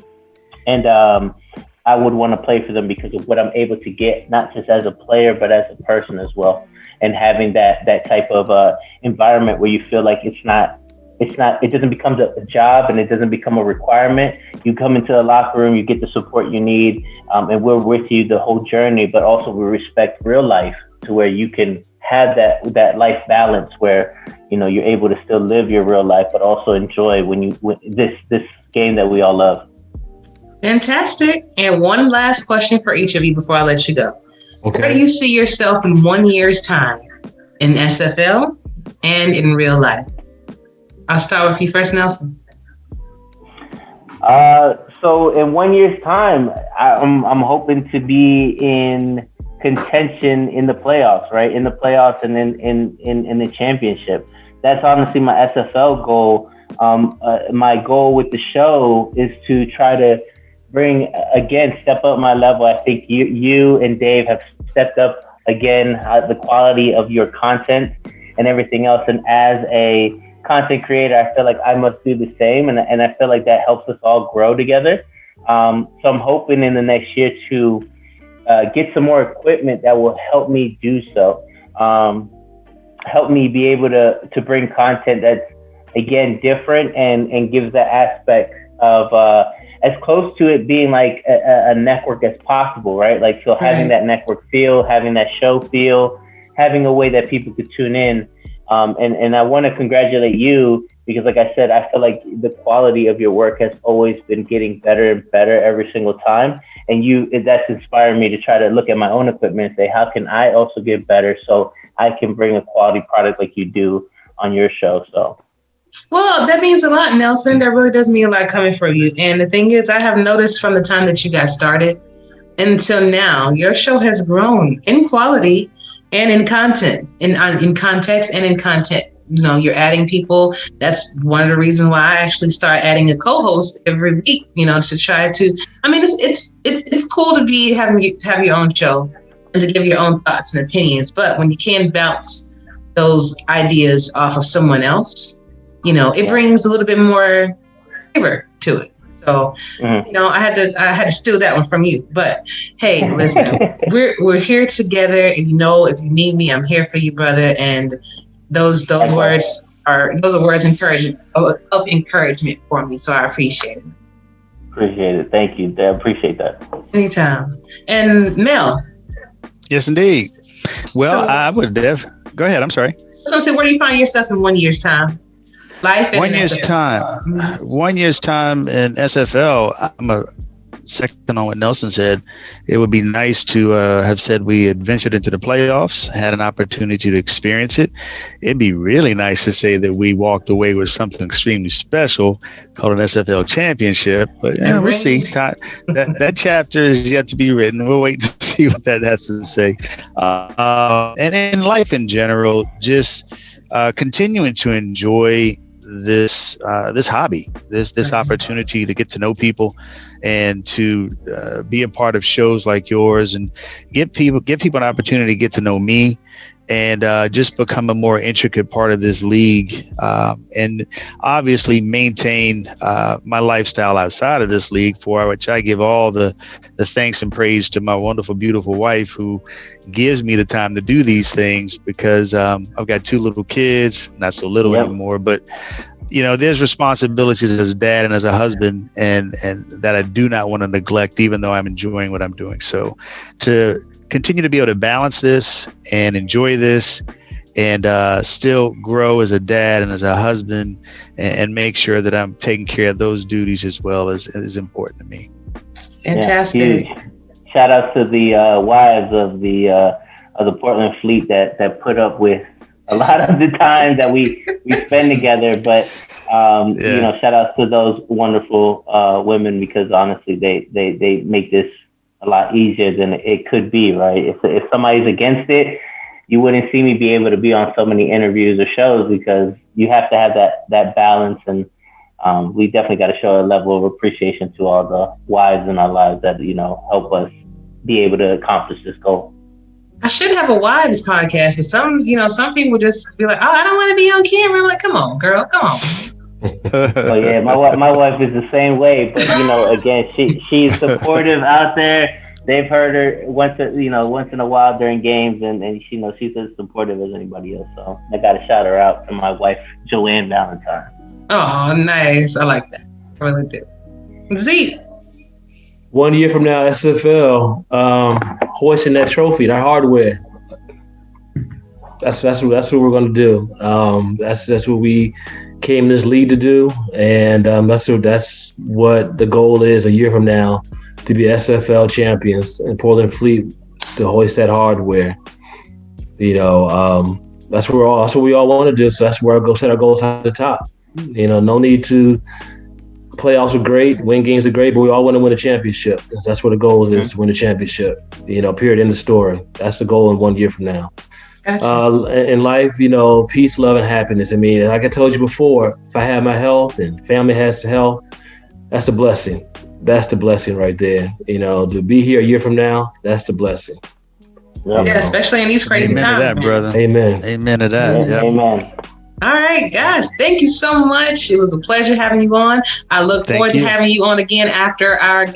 Speaker 5: And I would want to play for them because of what I'm able to get, not just as a player, but as a person as well. And having that type of environment where you feel like it doesn't become a job and it doesn't become a requirement. You come into the locker room, you get the support you need, and we're with you the whole journey, but also we respect real life to where you can have that life balance where, you know, you're able to still live your real life, but also enjoy this game that we all love.
Speaker 1: Fantastic. And one last question for each of you before I let you go.
Speaker 3: Okay.
Speaker 1: Where do you see yourself in 1 year's time in SFL and in real life? I'll start with you first, Nelson.
Speaker 5: So in 1 year's time, I'm hoping to be in contention in the playoffs, right? In the playoffs and in the championship. That's honestly my SFL goal. My goal with the show is to try to step up my level. I think you and Dave have stepped up again the quality of your content and everything else. And as a content creator, I feel like I must do the same. And I feel like that helps us all grow together. So I'm hoping in the next year to get some more equipment that will help me do so. Help me be able to bring content that's, again, different and gives that aspect of as close to it being like a network as possible, right? Like, so having that network feel, having that show feel, having a way that people could tune in. And I want to congratulate you because, like I said, I feel like the quality of your work has always been getting better and better every single time. And that's inspired me to try to look at my own equipment and say, how can I also get better so I can bring a quality product like you do on your show? So.
Speaker 1: Well, that means a lot, Nelson. That really does mean a lot coming from you. And the thing is, I have noticed from the time that you got started until now, your show has grown in quality and in content, in context and in content. You know, you're adding people. That's one of the reasons why I actually start adding a co-host every week, you know, to try to, I mean, it's cool to have your own show and to give your own thoughts and opinions. But when you can bounce those ideas off of someone else, you know, it brings a little bit more flavor to it. So, you know, I had to steal that one from you. But hey, listen, we're here together, and you know, if you need me, I'm here for you, brother. And those words are words of encouragement for me. So I appreciate it.
Speaker 5: Appreciate it. Thank you. I appreciate that.
Speaker 1: Anytime. And Mel.
Speaker 4: Yes, indeed. Well, I would go ahead. I'm sorry.
Speaker 1: I was going to say, where do you find yourself in 1 year's time? Life
Speaker 4: 1 year's time. 1 year's time in SFL. I'm a second on what Nelson said. It would be nice to have said we had ventured into the playoffs, had an opportunity to experience it. It'd be really nice to say that we walked away with something extremely special called an SFL championship. But we'll see. That chapter is yet to be written. We'll wait to see what that has to say. And in life in general, just continuing to enjoy this hobby, this opportunity to get to know people and to be a part of shows like yours and give people an opportunity to get to know me and just become a more intricate part of this league, and obviously maintain my lifestyle outside of this league, for which I give all the thanks and praise to my wonderful, beautiful wife, who gives me the time to do these things, because I've got 2 little kids, not so little anymore, but there's responsibilities as a dad and as a husband, and that I do not want to neglect, even though I'm enjoying what I'm doing. So to continue to be able to balance this and enjoy this, and still grow as a dad and as a husband, and make sure that I'm taking care of those duties as well, is important to me.
Speaker 1: Fantastic.
Speaker 5: Yeah, shout out to the wives of the Portland fleet that put up with a lot of the time that we spend together. But shout out to those wonderful women, because honestly, they make this a lot easier than it could be, right? If somebody's against it, you wouldn't see me be able to be on so many interviews or shows, because you have to have that balance. And we definitely got to show a level of appreciation to all the wives in our lives that, help us be able to accomplish this goal.
Speaker 1: I should have a wives podcast, but some people just be like, "Oh, I don't want to be on camera." I'm like, "Come on, girl, come on."
Speaker 5: Oh yeah, my wife is the same way, but again, she's supportive out there. They've heard her once in a while during games, and she's as supportive as anybody else. So I got to shout her out to my wife, Joanne Valentine.
Speaker 1: Oh, nice. I like that. I really do. Z.
Speaker 3: 1 year from now, SFL hoisting that trophy, that hardware. That's what we're gonna do. That's what we came this league to do, and that's what the goal is a year from now, to be SFL champions and Portland Fleet to hoist that hardware. That's what we all want to do. So that's where I go set our goals at the top. No need to. Playoffs are great, win games are great, but we all want to win a championship. That's what the goal is, to win a championship. Period, end of story. That's the goal in 1 year from now.
Speaker 1: Gotcha.
Speaker 3: In life, peace, love, and happiness. Like I told you before, if I have my health and family has the health, that's a blessing. That's the blessing right there. To be here a year from now, that's the blessing.
Speaker 1: Yeah, especially in these crazy
Speaker 4: Amen
Speaker 1: times.
Speaker 4: to that, brother.
Speaker 3: Amen.
Speaker 4: Amen to that. Yep.
Speaker 5: Amen.
Speaker 1: All right, guys, thank you so much. It was a pleasure having you on. I look forward to having you on again after our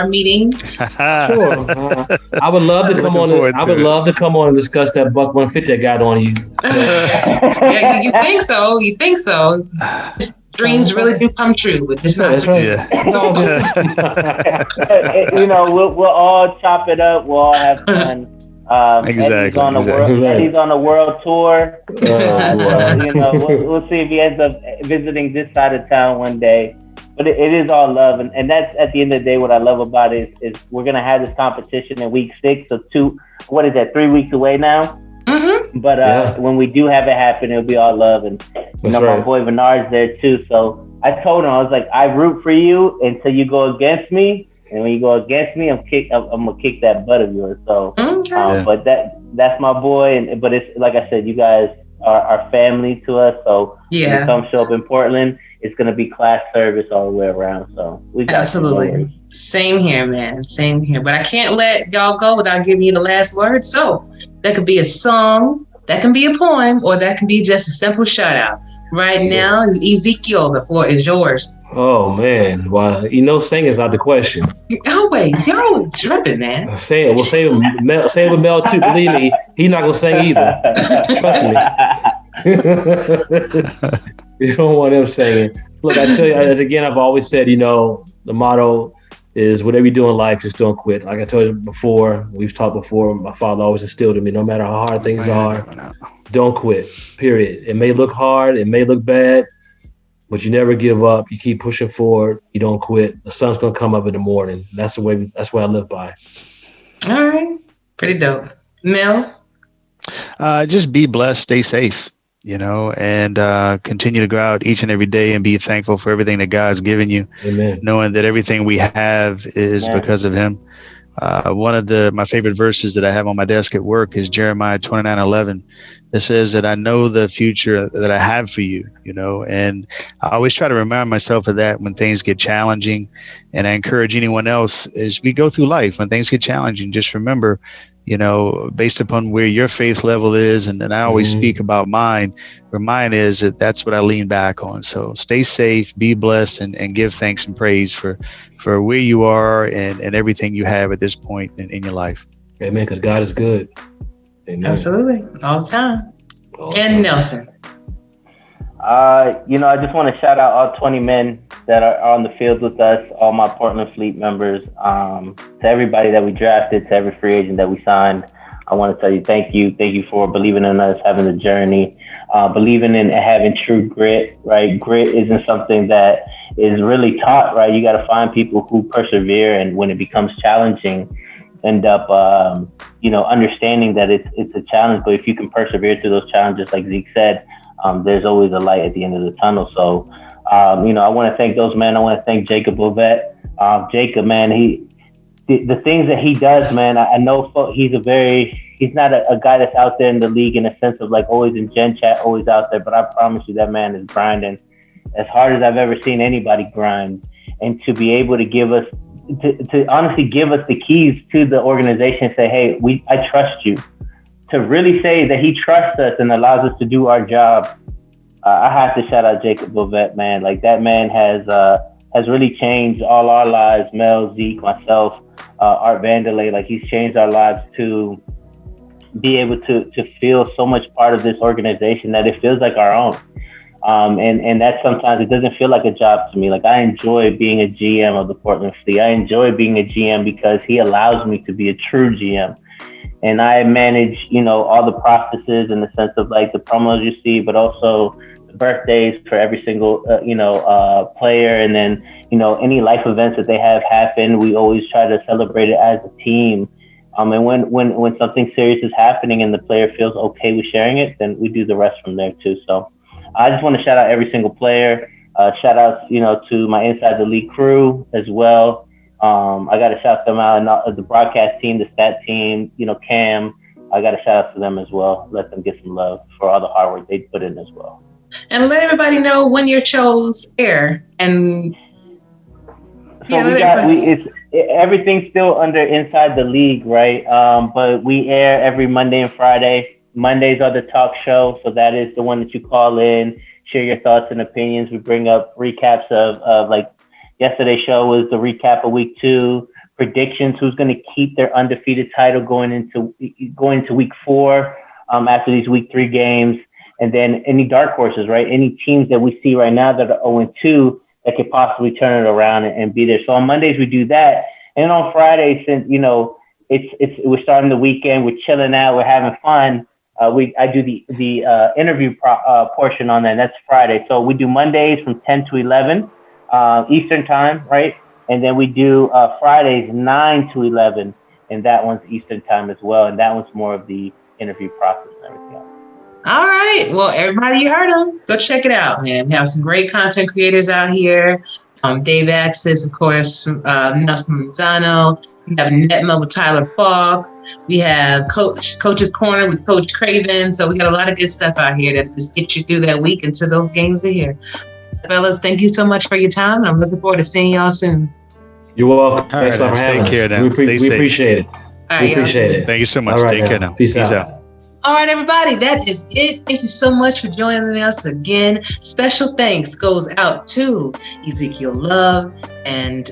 Speaker 1: meeting.
Speaker 3: Sure. I would love to come on. I would love to come on and discuss that buck 150 I got on you.
Speaker 1: Yeah, you think so? You think so? Dreams really do come true, but it's not.
Speaker 3: That's right.
Speaker 4: Yeah.
Speaker 5: We'll all chop it up. We'll all have fun.
Speaker 4: Exactly.
Speaker 5: Eddie's on a world tour. We'll see if he ends up visiting this side of town one day. But it is all love, and that's at the end of the day what I love about it is we're gonna have this competition in week 6. So 3 weeks away now.
Speaker 1: Mm-hmm.
Speaker 5: But when we do have it happen, it'll be all love, and my boy Bernard's there too. So I told him, I was like, I root for you until you go against me. And when you go against me, I'm gonna kick that butt of yours. So, but that's my boy. But it's like I said, you guys are family to us. So when you come show up in Portland, it's gonna be class service all the way around. So we got
Speaker 1: absolutely. Same here, man. Same here. But I can't let y'all go without giving you the last word. So that could be a song, that can be a poem, or that can be just a simple shout out. Right now, Ezekiel, the floor is yours.
Speaker 3: Oh man, well, singing's out the question.
Speaker 1: Always, y'all tripping, man.
Speaker 3: We'll save with Mel too. Believe me, he's not gonna sing either. Trust me. You don't want him singing. Look, I tell you, I've always said, the motto is whatever you do in life, just don't quit. Like I told you before, we've talked before. My father always instilled in me, no matter how hard things are, don't quit. Period. It may look hard, it may look bad, but you never give up. You keep pushing forward. You don't quit. The sun's gonna come up in the morning. That's what I live by.
Speaker 1: All right, pretty dope. Mel,
Speaker 4: just be blessed, stay safe, and continue to go out each and every day and be thankful for everything that God's given you.
Speaker 3: Amen.
Speaker 4: Knowing that everything we have is because of Him. One of my favorite verses that I have on my desk at work is Jeremiah 29:11. That says that I know the future that I have for you, and I always try to remind myself of that when things get challenging. And I encourage anyone else as we go through life, when things get challenging, just remember based upon where your faith level is. And I always speak about mine, where mine is, that's what I lean back on. So stay safe, be blessed, and give thanks and praise for where you are and everything you have at this point in your life.
Speaker 3: Amen, because God is good. Amen.
Speaker 1: Absolutely. All the time. And Nelson.
Speaker 5: I just want to shout out all 20 men that are on the field with us, all my Portland Fleet members, to everybody that we drafted, to every free agent that we signed. I want to tell you thank you. Thank you for believing in us, having the journey, believing in having true grit, right? Grit isn't something that is really taught, right? You got to find people who persevere, and when it becomes challenging, end up, understanding that it's a challenge. But if you can persevere through those challenges, like Zeke said, there's always a light at the end of the tunnel. So, I want to thank those men. I want to thank Jacob Lovett. Jacob, man, the things that he does, man, I know he's not a guy that's out there in the league in a sense of like always in Gen Chat, always out there. But I promise you that man is grinding as hard as I've ever seen anybody grind. And to be able to give us, to honestly give us the keys to the organization and say, hey, I trust you. To really say that he trusts us and allows us to do our job. I have to shout out Jacob Lovett, man. Like that man has really changed all our lives. Mel, Zeke, myself, Art Vanderlei. Like he's changed our lives to be able to feel so much part of this organization that it feels like our own. And that sometimes it doesn't feel like a job to me. Like I enjoy being a GM of the Portland Fleet. I enjoy being a GM because he allows me to be a true GM. And I manage, all the processes in the sense of like the promos you see, but also the birthdays for every single, player. And then, any life events that they have happen, we always try to celebrate it as a team. And when something serious is happening and the player feels okay with sharing it, then we do the rest from there too. So I just want to shout out every single player. Shout out, to my Inside the League crew as well. I got to shout them out, and the broadcast team, the stat team, Cam. I got to shout out to them as well. Let them get some love for all the hard work they put in as well.
Speaker 1: And let everybody know when your shows air. And
Speaker 5: so everything's still under Inside the League, right? But we air every Monday and Friday. Mondays are the talk show, so that is the one that you call in, share your thoughts and opinions. We bring up recaps of like. Yesterday's show was the recap of week 2, predictions, who's going to keep their undefeated title going into week 4 after these week 3 games, and then any dark horses, right? Any teams that we see right now that are 0-2 that could possibly turn it around and be there. So on Mondays we do that, and on Fridays, since we're starting the weekend, we're chilling out, we're having fun. I do the interview portion on that. And that's Friday. So we do Mondays from 10 to 11. Eastern time, right? And then we do Fridays 9 to 11, and that one's Eastern time as well. And that one's more of the interview process and everything else.
Speaker 1: All right. Well, everybody, you heard them. Go check it out, man. We have some great content creators out here. Dave Axis, of course, Nelson Nymano. We have Netma with Tyler Falk. We have Coach's Corner with Coach Craven. So we got a lot of good stuff out here that just get you through that week until those games are here. Fellas, thank you so much for your time. I'm looking forward to seeing y'all soon.
Speaker 3: You're welcome.
Speaker 4: Thanks for having us. Take care now. We
Speaker 3: appreciate it.
Speaker 1: All right,
Speaker 3: we appreciate it.
Speaker 4: Thank you so much.
Speaker 3: Right,
Speaker 4: take care now.
Speaker 3: Peace out.
Speaker 1: All right, everybody, that is it. Thank you so much for joining us again. Special thanks goes out to Ezekiel Love and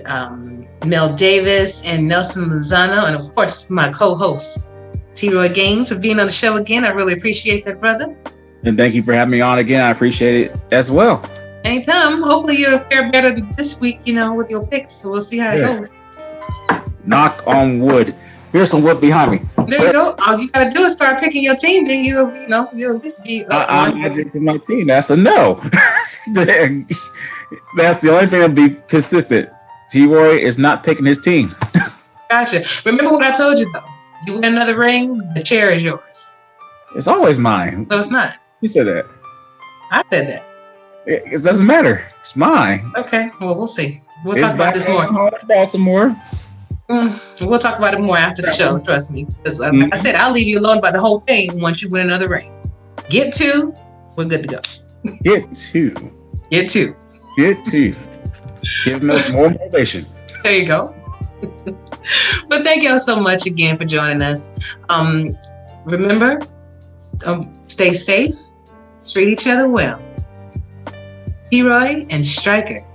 Speaker 1: Mel Davis and Nelson Lozano, and of course, my co-host, T-Roy Gaines, for being on the show again. I really appreciate that, brother.
Speaker 2: And thank you for having me on again. I appreciate it as well.
Speaker 1: Anytime. Hopefully you'll fare better this week, with your picks. So we'll see how it goes.
Speaker 2: Knock on wood. Here's some wood behind me.
Speaker 1: There you go. All you gotta do is start picking your team. Then you'll at least be.
Speaker 2: I'm picking my team. That's a no. That's the only thing that'll be consistent. T-Roy is not picking his teams.
Speaker 1: Gotcha. Remember what I told you though. You win another ring, the chair is yours.
Speaker 2: It's always mine.
Speaker 1: No, it's not.
Speaker 2: You said that.
Speaker 1: I said that.
Speaker 2: It doesn't matter. It's mine.
Speaker 1: Okay. Well, we'll see. We'll talk about this more.
Speaker 2: Baltimore.
Speaker 1: We'll talk about it more after the show. Trust me. Because like I said, I'll leave you alone about the whole thing once you win another ring. Get 2. We're good to go.
Speaker 2: Get 2.
Speaker 1: Get 2.
Speaker 2: Get 2. Giving us more motivation.
Speaker 1: There you go. But thank y'all so much again for joining us. Remember, stay safe, treat each other well. T-Roy and Striker